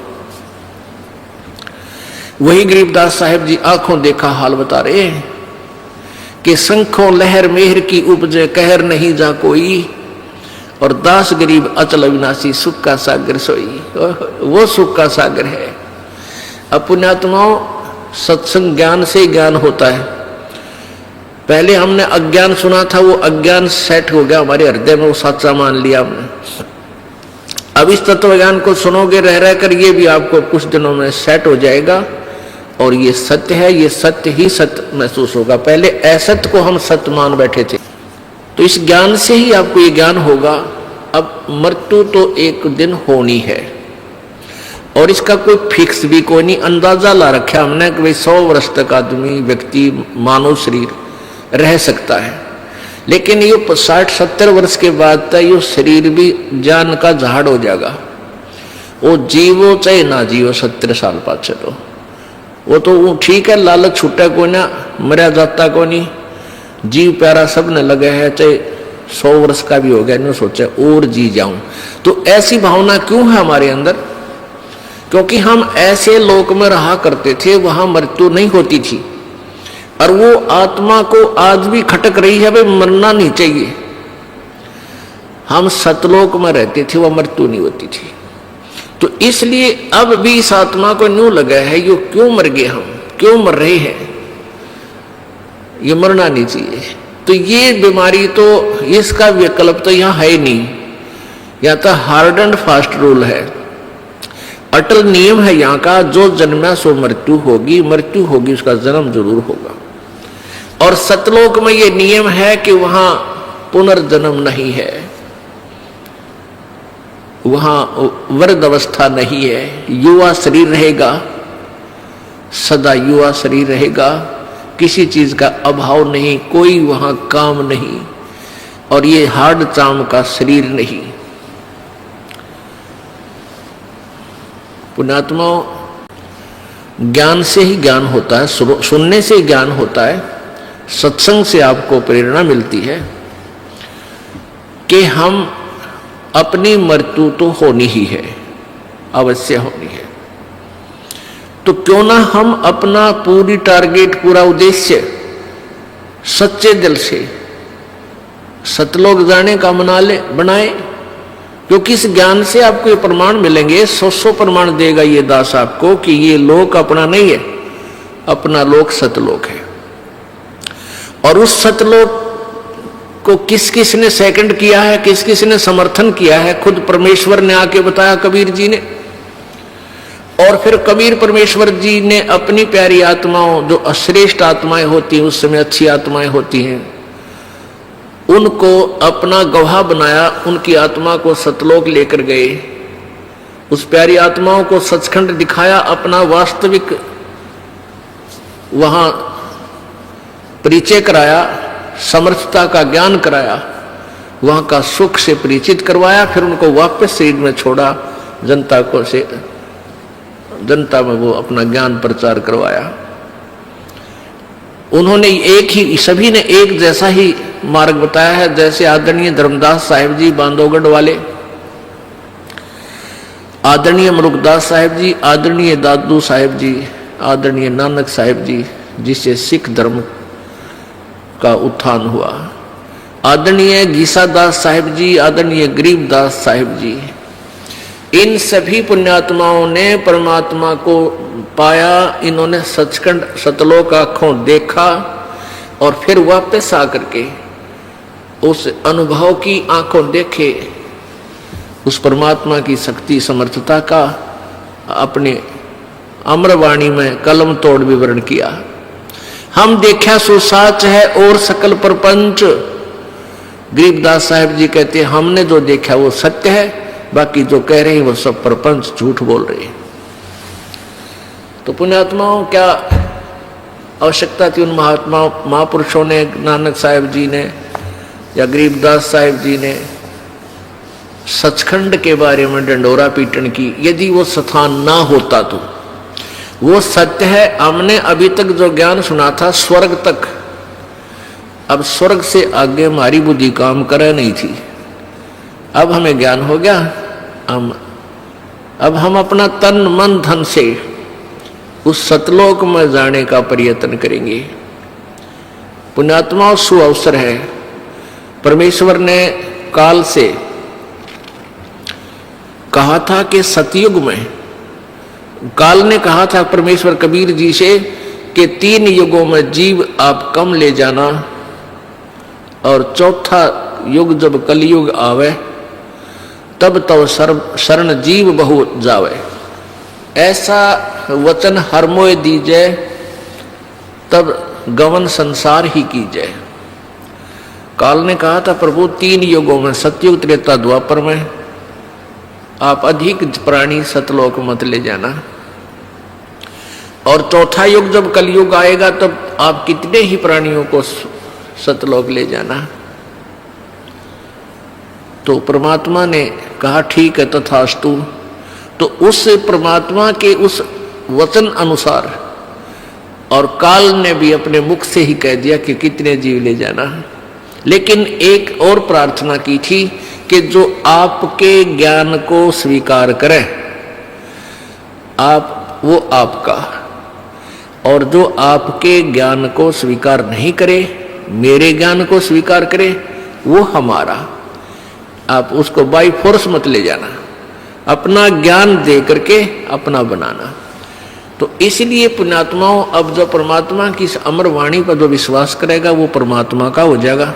वही गरीबदास साहिब जी आंखों देखा हाल बता रहे हैं कि शंखों लहर मेहर की उपजे कहर नहीं जा कोई, और दास गरीब अचल अविनाशी सुख का सागर सोई। वो सुख का सागर है। अब पुण्यात्माओं, सत्संग ज्ञान से ज्ञान होता है। पहले हमने अज्ञान सुना था, वो अज्ञान सेट हो गया हमारे हृदय में, वो सच्चा मान लिया हमने। अब इस तत्व ज्ञान को सुनोगे रह रहकर, ये भी आपको कुछ दिनों में सेट हो जाएगा और ये सत्य है, ये सत्य ही सत्य महसूस होगा। पहले असत्य को हम सत्य मान बैठे थे, तो इस ज्ञान से ही आपको ये ज्ञान होगा। अब मृत्यु तो एक दिन होनी है और इसका कोई फिक्स भी कोई नहीं, अंदाजा ला रखा हमने कि भाई 100 वर्ष तक आदमी व्यक्ति मानव शरीर रह सकता है, लेकिन ये 60-70 वर्ष के बाद तक ये शरीर भी जान का झाड़ हो जाएगा। वो जीवो चाहे ना जीवो 70 साल बाद चलो, वो तो ठीक है, लालच छूटा को ना, मरा जाता को नहीं, जीव प्यारा सब न लगे है, चाहे 100 वर्ष का भी हो गया, नहीं सोचा और जी जाऊं। तो ऐसी भावना क्यों है हमारे अंदर? क्योंकि हम ऐसे लोक में रहा करते थे, वहां मृत्यु नहीं होती थी और वो आत्मा को आज भी खटक रही है, भाई मरना नहीं चाहिए। हम सतलोक में रहते थे, वह मृत्यु नहीं होती थी। तो इसलिए अब भी इस आत्मा को न्यू लगा है, ये क्यों मर गए, हम क्यों मर रहे हैं, ये मरना नहीं चाहिए। तो ये बीमारी तो, इसका विकल्प तो यहाँ है नहीं, या तो हार्ड एंड फास्ट रूल है। अटल नियम है यहाँ का, जो जन्मा सो मृत्यु होगी, मृत्यु होगी उसका जन्म जरूर होगा। और सतलोक में ये नियम है कि वहां पुनर्जन्म नहीं है, वहां वृद्ध अवस्था नहीं है, युवा शरीर रहेगा, सदा युवा शरीर रहेगा, किसी चीज का अभाव नहीं, कोई वहां काम नहीं, और ये हार्ड चाम का शरीर नहीं। पुण्यात्माओं, ज्ञान से ही ज्ञान होता है, सुनने से ही ज्ञान होता है, सत्संग से आपको प्रेरणा मिलती है कि हम अपनी मृत्यु तो होनी ही है, अवश्य होनी है। तो क्यों ना हम अपना पूरी टारगेट, पूरा उद्देश्य सच्चे दिल से सतलोक जाने का बनाए, क्योंकि इस ज्ञान से आपको ये प्रमाण मिलेंगे, 100 प्रमाण देगा ये दास आपको कि ये लोक अपना नहीं है, अपना लोक सतलोक है। और उस सतलोक को किस किस ने सेकंड किया है, किस किस ने समर्थन किया है, खुद परमेश्वर ने आके बताया कबीर जी ने। और फिर कबीर परमेश्वर जी ने अपनी प्यारी आत्माओं, जो अश्रेष्ठ आत्माएं होती हैं, उस समय अच्छी आत्माएं होती हैं, उनको अपना गवाह बनाया, उनकी आत्मा को सतलोक लेकर गए, उस प्यारी आत्माओं को सचखंड दिखाया, अपना वास्तविक वहां परिचय कराया, समर्थता का ज्ञान कराया, वहां का सुख से परिचित करवाया, फिर उनको वापस शरीर में छोड़ा, जनता में वो अपना ज्ञान प्रचार करवाया। उन्होंने एक ही, सभी ने एक जैसा ही मार्ग बताया है, जैसे आदरणीय धर्मदास साहिब जी बांधवगढ़ वाले, आदरणीय मुरुगदास साहिब जी, आदरणीय दादू साहिब जी, आदरणीय नानक साहिब जी, जिससे सिख धर्म का उत्थान हुआ, आदरणीय गीसादास साहिब जी, आदरणीय गरीबदास साहिब जी, इन सभी पुण्यात्माओं ने परमात्मा को पाया। इन्होंने सचखंड सतलोक आंखों देखा और फिर वापस आकर के उस अनुभव की आंखों देखे, उस परमात्मा की शक्ति समर्थता का अपने अमरवाणी में कलम तोड़ विवरण किया। हम देखा सो साच है और सकल प्रपंच, गरीबदास साहिब जी कहते हैं हमने जो देखा वो सत्य है, बाकी जो कह रहे हैं वो सब प्रपंच झूठ बोल रहे हैं। तो पुण्यात्माओं, क्या आवश्यकता थी उन महापुरुषों ने, नानक साहिब जी ने या गरीबदास साहिब जी ने सचखंड के बारे में डंडोरा पीटन की? यदि वो स्थान ना होता तो वो सत्य है। हमने अभी तक जो ज्ञान सुना था स्वर्ग तक, अब स्वर्ग से आगे हमारी बुद्धि काम करे नहीं थी। अब हमें ज्ञान हो गया, अब हम अपना तन मन धन से उस सतलोक में जाने का प्रयत्न करेंगे। पुण्यात्माओं, सुअवसर है। परमेश्वर ने काल से कहा था कि सतयुग में, काल ने कहा था परमेश्वर कबीर जी से कि 3 युगों में जीव आप कम ले जाना, और चौथा युग जब कलयुग आवे तब तो शरण जीव बहु जावे। ऐसा वचन हर मोय दीजे, तब गवन संसार ही कीजिए। काल ने कहा था प्रभु 3 युगों में, सतयुग त्रेता द्वापर में आप अधिक प्राणी सतलोक मत ले जाना, और चौथा युग जब कलयुग आएगा तब आप कितने ही प्राणियों को सतलोक ले जाना। तो परमात्मा ने कहा ठीक है तथास्तु। तो उस परमात्मा के उस वचन अनुसार, और काल ने भी अपने मुख से ही कह दिया कि कितने जीव ले जाना, लेकिन एक और प्रार्थना की थी कि जो आपके ज्ञान को स्वीकार करे आप, वो आपका, और जो आपके ज्ञान को स्वीकार नहीं करे, मेरे ज्ञान को स्वीकार करे, वो हमारा। आप उसको बाई फोर्स मत ले जाना, अपना ज्ञान दे करके अपना बनाना। तो इसलिए पुण्यात्माओं, अब जो परमात्मा की इस अमर वाणी पर जो विश्वास करेगा वो परमात्मा का हो जाएगा,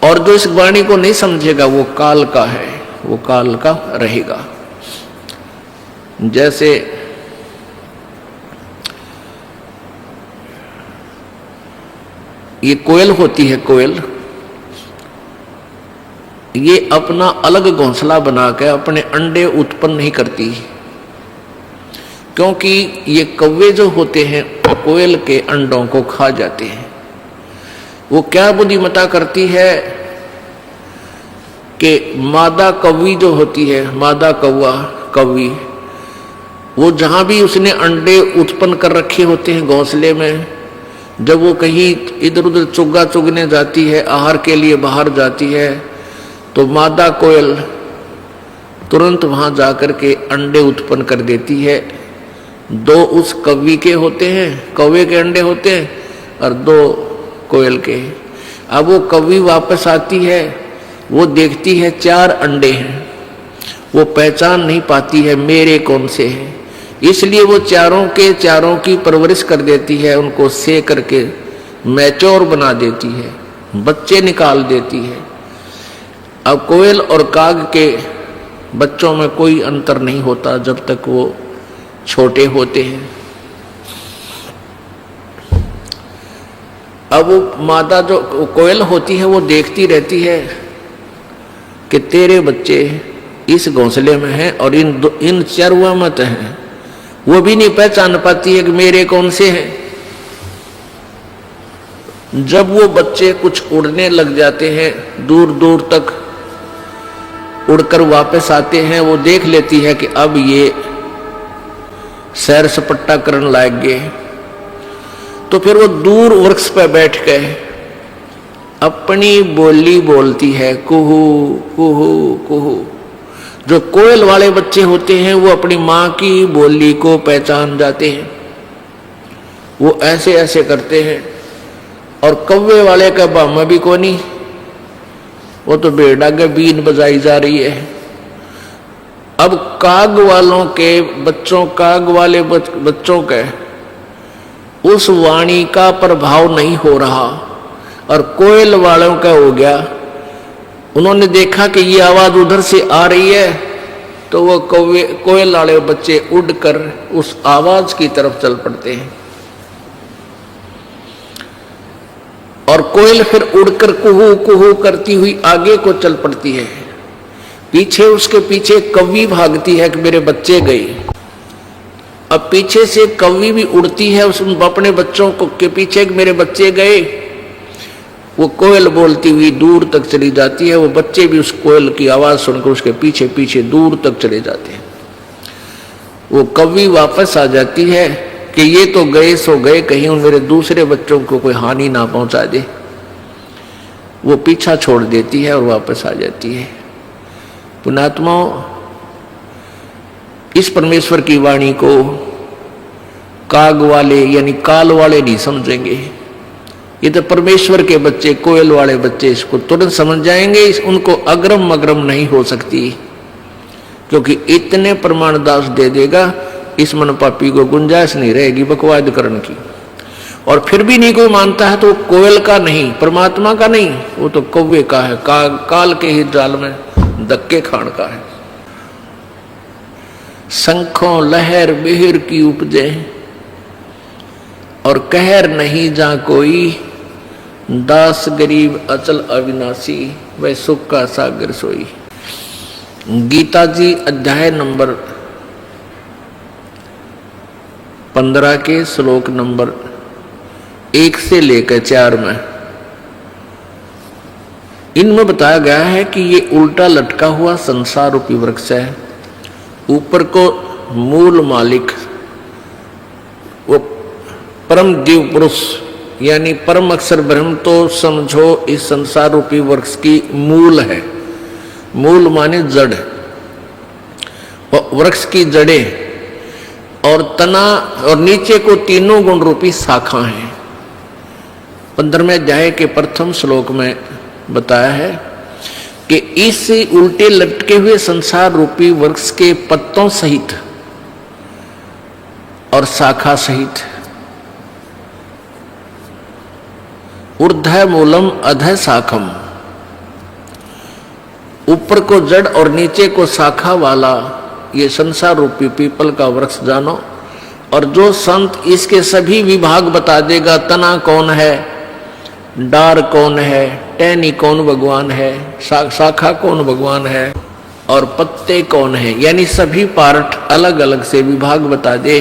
और जो इस वाणी को नहीं समझेगा वो काल का है, वो काल का रहेगा। जैसे ये कोयल होती है, कोयल ये अपना अलग घोंसला बना के अपने अंडे उत्पन्न नहीं करती, क्योंकि ये कौवे जो होते हैं कोयल के अंडों को खा जाते हैं। वो क्या बुद्धिमत्ता करती है कि मादा कौवी जो होती है, मादा कौवा कौवी, वो जहां भी उसने अंडे उत्पन्न कर रखे होते हैं घोंसले में, जब वो कहीं इधर उधर चुग्गा चुगने जाती है, आहार के लिए बाहर जाती है, तो मादा कोयल तुरंत वहां जाकर के अंडे उत्पन्न कर देती है। 2 उस कौवी के होते हैं, कौवे के अंडे होते हैं, और 2 कोयल के। अब वो कौवी वापस आती है, वो देखती है 4 अंडे हैं, वो पहचान नहीं पाती है मेरे कौन से हैं, इसलिए वो चारों की परवरिश कर देती है, उनको से करके मैच्योर बना देती है, बच्चे निकाल देती है। अब कोयल और काग के बच्चों में कोई अंतर नहीं होता जब तक वो छोटे होते हैं। अब वो मादा जो कोयल होती है वो देखती रहती है कि तेरे बच्चे इस घोंसले में हैं और इन चरवा मत हैं। वो भी नहीं पहचान पाती है कि मेरे कौन से हैं। जब वो बच्चे कुछ उड़ने लग जाते हैं, दूर दूर तक उड़कर वापस आते हैं, वो देख लेती है कि अब ये सैर सपट्टा करने लायक गए, तो फिर वो दूर वृक्ष पर बैठ गए अपनी बोली बोलती है, कुहू कुहू कुहू। जो कोयल वाले बच्चे होते हैं वो अपनी माँ की बोली को पहचान जाते हैं, वो ऐसे ऐसे करते हैं। और कौवे वाले का बामा भी कोनी, वो तो बेड़ा के बीन बजाई जा रही है। अब काग वालों के बच्चों, काग वाले बच्चों के उस वाणी का प्रभाव नहीं हो रहा, और कोयल वालों का हो गया। उन्होंने देखा कि ये आवाज उधर से आ रही है, तो वो कोयल वाले बच्चे उड़कर उस आवाज की तरफ चल पड़ते हैं, और कोयल फिर उड़कर कुहू कुहू करती हुई आगे को चल पड़ती है। पीछे उसके पीछे कौवी भागती है कि मेरे बच्चे गए। अब पीछे से कौवी भी उड़ती है उस अपने बच्चों को के पीछे कि मेरे बच्चे गए। वो कोयल बोलती हुई दूर तक चली जाती है, वो बच्चे भी उस कोयल की आवाज सुनकर उसके पीछे पीछे दूर तक चले जाते हैं। वो कौवी वापस आ जाती है कि ये तो गए सो गए, कहीं उन मेरे दूसरे बच्चों को कोई हानि ना पहुंचा दे। वो पीछा छोड़ देती है और वापस आ जाती है। पुण्यात्माओं, इस परमेश्वर की वाणी को काग वाले यानी काल वाले नहीं समझेंगे। ये तो परमेश्वर के बच्चे, कोयल वाले बच्चे इसको तुरंत समझ जाएंगे। उनको अग्रम अग्रम नहीं हो सकती, क्योंकि इतने प्रमाण दास दे देगा, इस मन पापी को गुंजाइश नहीं रहेगी बकवाद करने की। और फिर भी नहीं कोई मानता है तो कोयल का नहीं, परमात्मा का नहीं, वो तो कौवे का है, काल के ही जाल में धक्के खान का है। शंखों लहर बिहर की उपजे और कहर नहीं जा कोई, दास गरीब अचल अविनाशी वह सुख का सागर सोई। गीता जी अध्याय नंबर 15 के श्लोक नंबर 1 से लेकर 4 में इनमें बताया गया है कि ये उल्टा लटका हुआ संसार रूपी वृक्ष है। ऊपर को मूल मालिक वो परम दिव्य पुरुष यानी परम अक्षर ब्रह्म तो समझो इस संसार रूपी वृक्ष की मूल है। मूल माने जड़, वृक्ष की जड़ें और तना, और नीचे को तीनों गुण रूपी शाखा हैं। 15वें अध्याय के प्रथम श्लोक में बताया है कि इस उल्टे लटके हुए संसार रूपी वृक्ष के पत्तों सहित और शाखा सहित ऊर्ध्व मूलम अधः शाखम, ऊपर को जड़ और नीचे को शाखा वाला ये संसार रूपी पीपल का वृक्ष जानो, और जो संत इसके सभी विभाग बता देगा, तना कौन है, डार कौन है, टहनी कौन भगवान है, शाखा कौन भगवान है, और पत्ते कौन है, यानी सभी पार्ट अलग अलग से विभाग बता दे,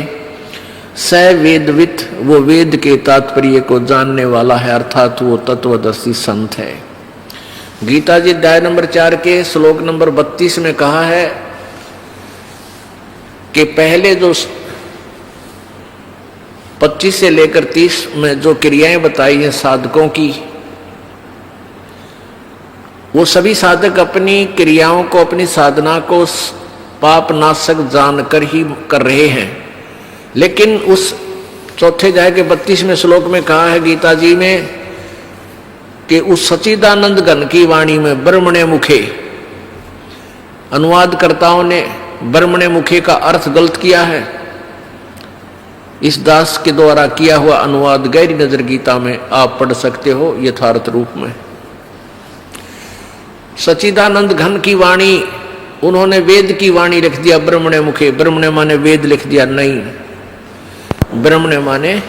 स वेदवित, वो वेद के तात्पर्य को जानने वाला है, अर्थात वो तत्वदर्शी संत है। गीता जी अध्याय नंबर 4 के श्लोक नंबर 32 में कहा है कि पहले जो 25 से लेकर 30 में जो क्रियाएं बताई हैं साधकों की, वो सभी साधक अपनी क्रियाओं को, अपनी साधना को पाप नाशक जानकर ही कर रहे हैं। लेकिन उस चौथे अध्याय के 32वें श्लोक में कहा है गीता जी में कि उस सच्चिदानंद घन की वाणी में ब्रह्मणे मुखे, अनुवादकर्ताओं ने ब्रह्मणे मुखे का अर्थ गलत किया है। इस दास के द्वारा किया हुआ अनुवाद गहरी नजर गीता में आप पढ़ सकते हो यथार्थ रूप में। सच्चिदानंद घन की वाणी, उन्होंने वेद की वाणी लिख दिया ब्रह्मणे मुखे। ब्रह्मणे माने वेद लिख दिया, नहीं, ब्रह्मणे माने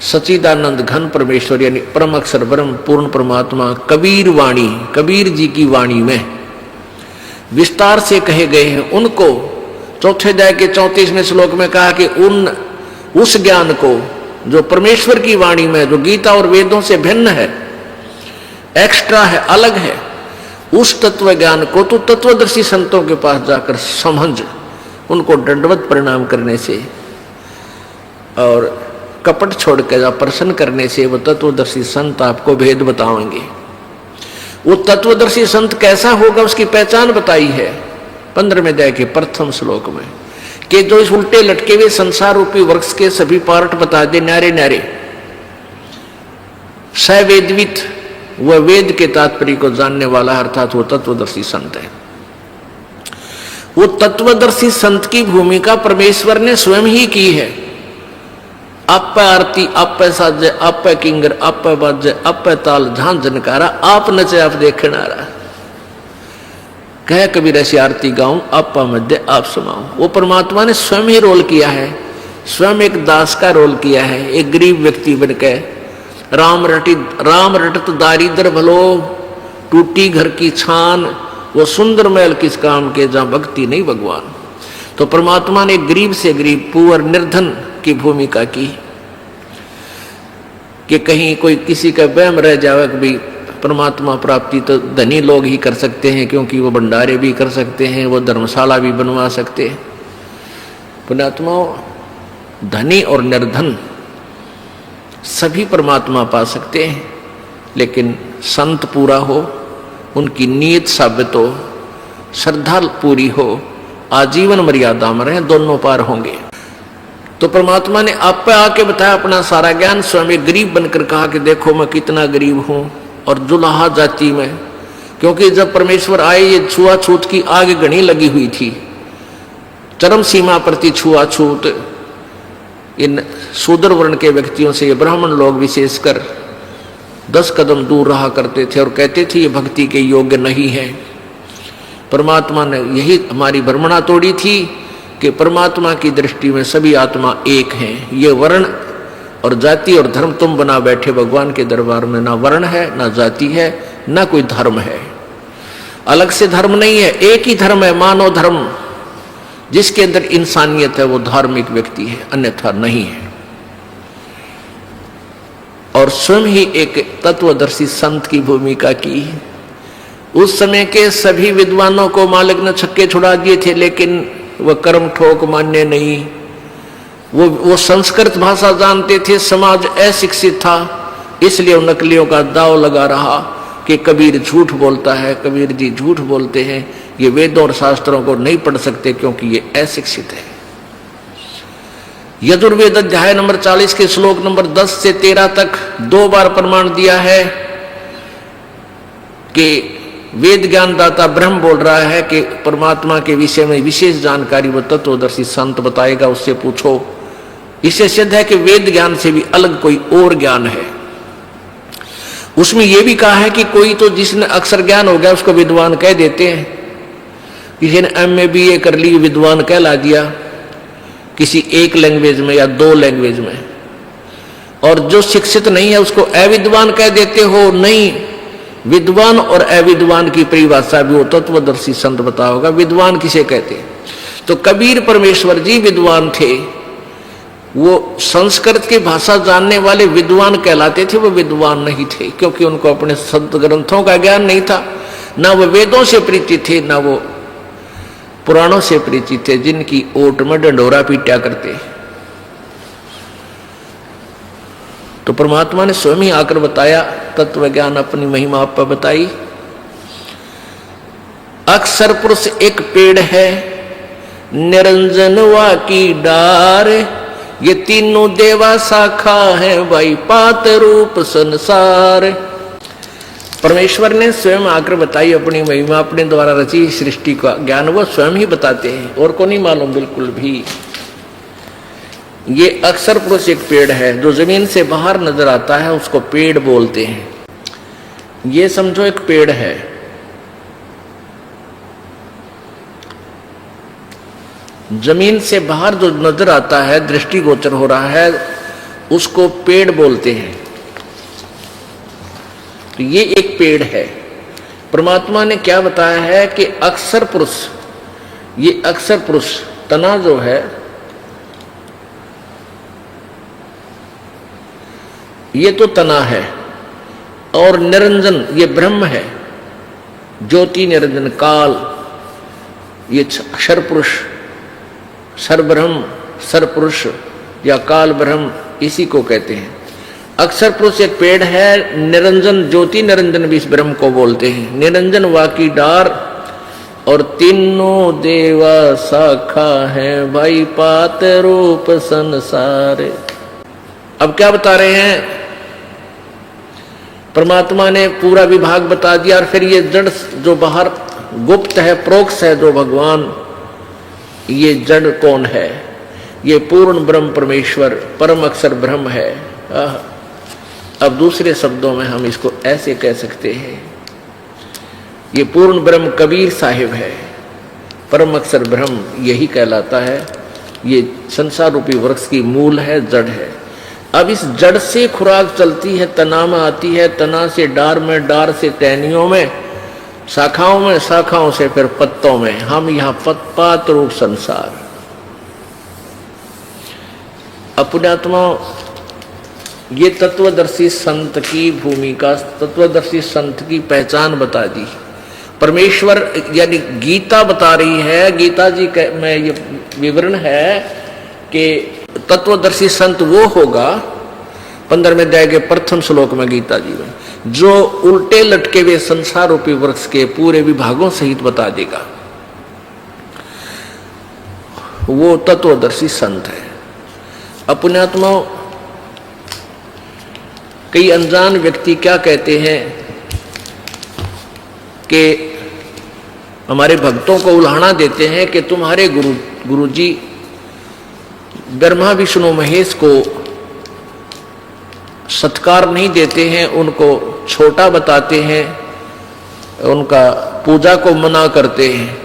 सच्चिदानंद घन परमेश्वर, यानी परम अक्षर ब्रह्म पूर्ण परमात्मा। कबीर वाणी, कबीर जी की वाणी में विस्तार से कहे गए हैं उनको। चौथे अध्याय के 34वें श्लोक में कहा कि उस ज्ञान को जो परमेश्वर की वाणी में, जो गीता और वेदों से भिन्न है, एक्स्ट्रा है, अलग है, उस तत्व ज्ञान को तो तत्वदर्शी संतों के पास जाकर समझ, उनको दंडवत प्रणाम करने से और कपट छोड़कर प्रसन्न करने से वो तत्वदर्शी संत आपको भेद बताएंगे। वो तत्वदर्शी संत कैसा होगा उसकी पहचान बताई है 15वें अध्याय के प्रथम श्लोक में, कि जो इस उल्टे लटके हुए संसार रूपी वृक्ष के सभी पार्ट बता दे न्यारे न्यारे। सवेदवित, वह वेद के तात्पर्य को जानने वाला, अर्थात वो तत्वदर्शी संत है। वो तत्वदर्शी संत की भूमिका परमेश्वर ने स्वयं ही की है। आप आरती, आप साजे, आप किंगर, आप बाजे, आप ताल, झांझ झनकारा, आप नचे, आप देखनारा। कह कबीर ऐसी आरती गाऊं, आप मध्य आप सुनाऊं। वो परमात्मा ने स्वयं ही रोल किया है, स्वयं एक दास का रोल किया है। एक गरीब व्यक्ति बनकर राम रटत दारिद्र भलो, टूटी घर की छान, वो सुंदर महल किस काम के जहां भक्ति नहीं भगवान। तो परमात्मा ने गरीब से गरीब, पुअर, निर्धन की भूमिका की कि कहीं कोई किसी का वहम रह जावे कि भाई परमात्मा प्राप्ति तो धनी लोग ही कर सकते हैं, क्योंकि वो भंडारे भी कर सकते हैं, वो धर्मशाला भी बनवा सकते हैं। पुण्यात्मा, धनी और निर्धन सभी परमात्मा पा सकते हैं, लेकिन संत पूरा हो, उनकी नीयत साबित हो, श्रद्धा पूरी हो, आजीवन मर्यादा में रहे, दोनों पार होंगे। तो परमात्मा ने आप पे आके बताया अपना सारा ज्ञान। स्वयं एक गरीब बनकर कहा कि देखो मैं कितना गरीब हूं, और जुलाहा जाति में, क्योंकि जब परमेश्वर आए ये छुआछूत की आग घनी लगी हुई थी, चरम सीमा प्रति छुआछूत। इन शूद्र वर्ण के व्यक्तियों से ये ब्राह्मण लोग विशेषकर 10 कदम दूर रहा करते थे और कहते थे ये भक्ति के योग्य नहीं है। परमात्मा ने यही हमारी भ्रमणा तोड़ी थी कि परमात्मा की दृष्टि में सभी आत्मा एक हैं। ये वर्ण और जाति और धर्म तुम बना बैठे भगवान के दरबार में, ना वर्ण है, ना जाति है, ना कोई धर्म है। अलग से धर्म नहीं है, एक ही धर्म है, मानव धर्म। जिसके अंदर इंसानियत है वो धार्मिक व्यक्ति है, अन्यथा नहीं है। और स्वयं ही एक तत्वदर्शी संत की भूमिका की। उस समय के सभी विद्वानों को मालिक ने छक्के छुड़ा दिए थे, लेकिन वह कर्म ठोक मान्य नहीं। वो संस्कृत भाषा जानते थे, समाज अशिक्षित था, इसलिए उन नकलियों का दाव लगा रहा कि कबीर झूठ बोलता है, कबीर जी झूठ बोलते हैं, ये वेदों और शास्त्रों को नहीं पढ़ सकते क्योंकि ये अशिक्षित है। यजुर्वेद अध्याय नंबर 40 के श्लोक नंबर 10 से 13 तक 2 बार प्रमाण दिया है कि वेद ज्ञानदाता ब्रह्म बोल रहा है कि परमात्मा के विषय में विशेष जानकारी वो तत्वदर्शी संत बताएगा, उससे पूछो। इससे सिद्ध है कि वेद ज्ञान से भी अलग कोई और ज्ञान है। उसमें यह भी कहा है कि कोई तो जिसने अक्षर ज्ञान हो गया उसको विद्वान कह देते हैं, किसी ने MA BA कर ली, विद्वान कहला दिया किसी एक लैंग्वेज में या दो लैंग्वेज में, और जो शिक्षित नहीं है उसको अविद्वान कह देते हो। नहीं, विद्वान और अविद्वान की परिभाषा भी वो तत्वदर्शी संत बता होगा। विद्वान किसे कहते? तो कबीर परमेश्वर जी विद्वान थे, वो संस्कृत की भाषा जानने वाले विद्वान कहलाते थे। वो विद्वान नहीं थे क्योंकि उनको अपने संत ग्रंथों का ज्ञान नहीं था, ना वो वेदों से परिचित थे, ना वो पुराणों से परिचित थे, जिनकी ओट में डंडोरा पीटा करते। तो परमात्मा ने स्वयं ही आकर बताया, तत्व ज्ञान अपनी महिमा आप पर बताई। अक्षर पुरुष एक पेड़ है, निरंजन वा की डार, ये तीनों देवा शाखा है, भाई पात रूप संसार। परमेश्वर ने स्वयं आकर बताई अपनी महिमा, अपने द्वारा रची सृष्टि का ज्ञान वो स्वयं ही बताते हैं, और को नहीं मालूम बिल्कुल भी। ये अक्षर पुरुष एक पेड़ है, जो जमीन से बाहर नजर आता है उसको पेड़ बोलते हैं। ये समझो एक पेड़ है, जमीन से बाहर जो नजर आता है, दृष्टिगोचर हो रहा है, उसको पेड़ बोलते हैं। तो ये एक पेड़ है। परमात्मा ने क्या बताया है कि अक्षर पुरुष, ये अक्षर पुरुष तना जो है, ये तो तना है, और निरंजन ये ब्रह्म है, ज्योति निरंजन काल, ये अक्षर पुरुष, सरब्रह्म, सरपुरुष या काल ब्रह्म, इसी को कहते हैं। अक्षर पुरुष एक पेड़ है, निरंजन ज्योति निरंजन भी इस ब्रह्म को बोलते हैं। निरंजन वाकी डार, और तीनों देवा शाखा है, भाई पात रूप संसार। अब क्या बता रहे हैं? परमात्मा ने पूरा विभाग बता दिया, और फिर ये जड़ जो बाहर गुप्त है, प्रोक्ष है, जो भगवान, ये जड़ कौन है? ये पूर्ण ब्रह्म परमेश्वर परम अक्षर ब्रह्म है। अब दूसरे शब्दों में हम इसको ऐसे कह सकते हैं, ये पूर्ण ब्रह्म कबीर साहिब है, परम अक्षर ब्रह्म यही कहलाता है। ये संसार रूपी वृक्ष की मूल है, जड़ है। अब इस जड़ से खुराक चलती है, तना में आती है, तना से डार में, डार से टहनियों में, शाखाओं में, शाखाओं से फिर पत्तों में। हम यहाँ पत्पात रूप संसार। अपनात्मा, ये तत्वदर्शी संत की भूमिका, तत्वदर्शी संत की पहचान बता दी। परमेश्वर यानी गीता बता रही है, गीता जी में ये विवरण है कि तत्वदर्शी संत वो होगा, 15वें अध्याय के प्रथम श्लोक में गीता जी में, जो उल्टे लटके हुए संसार रूपी वृक्ष के पूरे विभागों सहित बता देगा, वो तत्वदर्शी संत है। अपने आत्मा, कई अनजान व्यक्ति क्या कहते हैं कि हमारे भक्तों को उल्हाना देते हैं कि तुम्हारे गुरुजी ब्रह्मा विष्णु महेश को सत्कार नहीं देते हैं, उनको छोटा बताते हैं, उनका पूजा को मना करते हैं।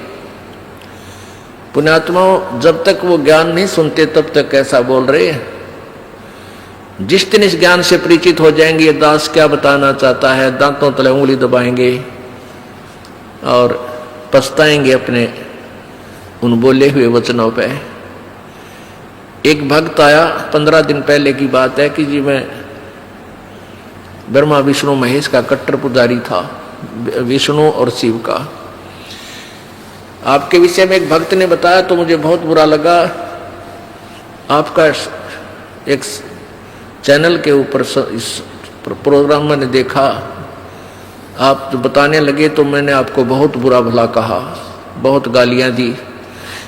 पुण्यात्माओं, जब तक वो ज्ञान नहीं सुनते तब तक ऐसा बोल रहे हैं। जिस दिन इस ज्ञान से परिचित हो जाएंगे, ये दास क्या बताना चाहता है, दांतों तले उंगली दबाएंगे और पछताएंगे अपने उन बोले हुए वचनों पे। एक भक्त आया, 15 दिन पहले की बात है, कि जी मैं ब्रह्मा विष्णु महेश का कट्टर पुजारी था, विष्णु और शिव का। आपके विषय में एक भक्त ने बताया तो मुझे बहुत बुरा लगा। आपका एक चैनल के ऊपर इस प्रोग्राम मैंने देखा, आप जो बताने लगे तो मैंने आपको बहुत बुरा भला कहा, बहुत गालियां दी,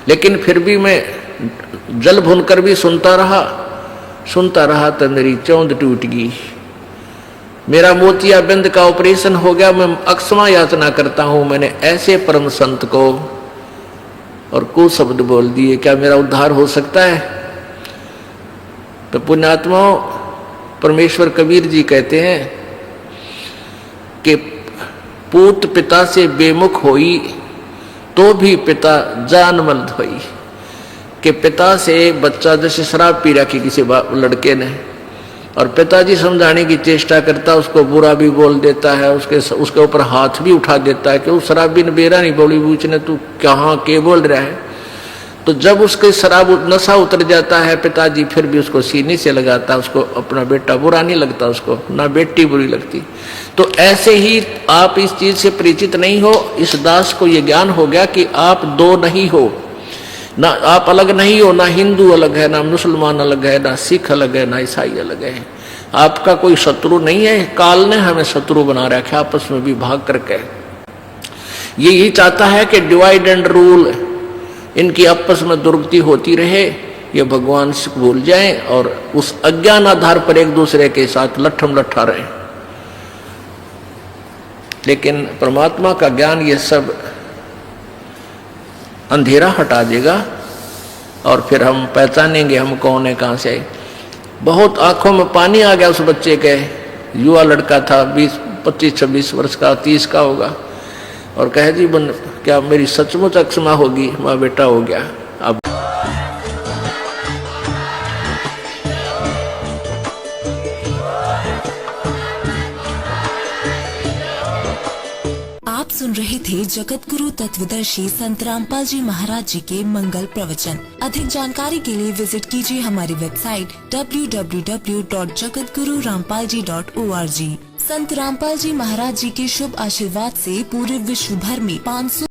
लेकिन फिर भी मैं जल भूनकर भी सुनता रहा तो मेरी चौंध टूट गई। मेरा मोतियाबिंद का ऑपरेशन हो गया, मैं अक्षमा याचना करता हूं। मैंने ऐसे परम संत को और कुछ शब्द बोल दिए, क्या मेरा उद्धार हो सकता है? तो पुण्यात्माओं, परमेश्वर कबीर जी कहते हैं कि पूत पिता से बेमुख होई तो भी पिता जानमंद हुई कि पिता से बच्चा जैसे शराब पी रखी किसी लड़के ने, और पिताजी समझाने की चेष्टा करता, उसको बुरा भी बोल देता है, उसके ऊपर हाथ भी उठा देता है कि उस शराबी ने बेरा नहीं बोली पूछने तू कहाँ के बोल रहा है। तो जब उसके शराब नशा उतर जाता है पिताजी फिर भी उसको सीने से लगाता, उसको अपना बेटा बुरा नहीं लगता, उसको ना बेटी बुरी लगती। तो ऐसे ही आप इस चीज से परिचित नहीं हो, इस दास को ये ज्ञान हो गया कि आप दो नहीं हो, ना आप अलग नहीं हो, ना हिंदू अलग है, ना मुसलमान अलग है, ना सिख अलग है, ना ईसाई अलग है। आपका कोई शत्रु नहीं है, काल ने हमें शत्रु बना रखा है आपस में विभाग करके। ये यही चाहता है कि डिवाइड एंड रूल, इनकी आपस में दुर्गति होती रहे, ये भगवान से भूल जाएं और उस अज्ञान आधार पर एक दूसरे के साथ लट्ठम लट्ठा रहे। लेकिन परमात्मा का ज्ञान ये सब अंधेरा हटा देगा और फिर हम पहचानेंगे हम कौन है, कहां से आए। बहुत आंखों में पानी आ गया उस बच्चे के, युवा लड़का था, 25-26 वर्ष का, 30 का होगा, और कहे जी क्या मेरी सचमुच अक्षमा होगी, माँ बेटा हो गया। अब आप सुन रहे थे जगत गुरु तत्वदर्शी संत रामपाल जी महाराज जी के मंगल प्रवचन। अधिक जानकारी के लिए विजिट कीजिए हमारी वेबसाइट www.jagatgururampalji.org। संत रामपाल जी महाराज जी के शुभ आशीर्वाद से पूरे विश्व भर में 500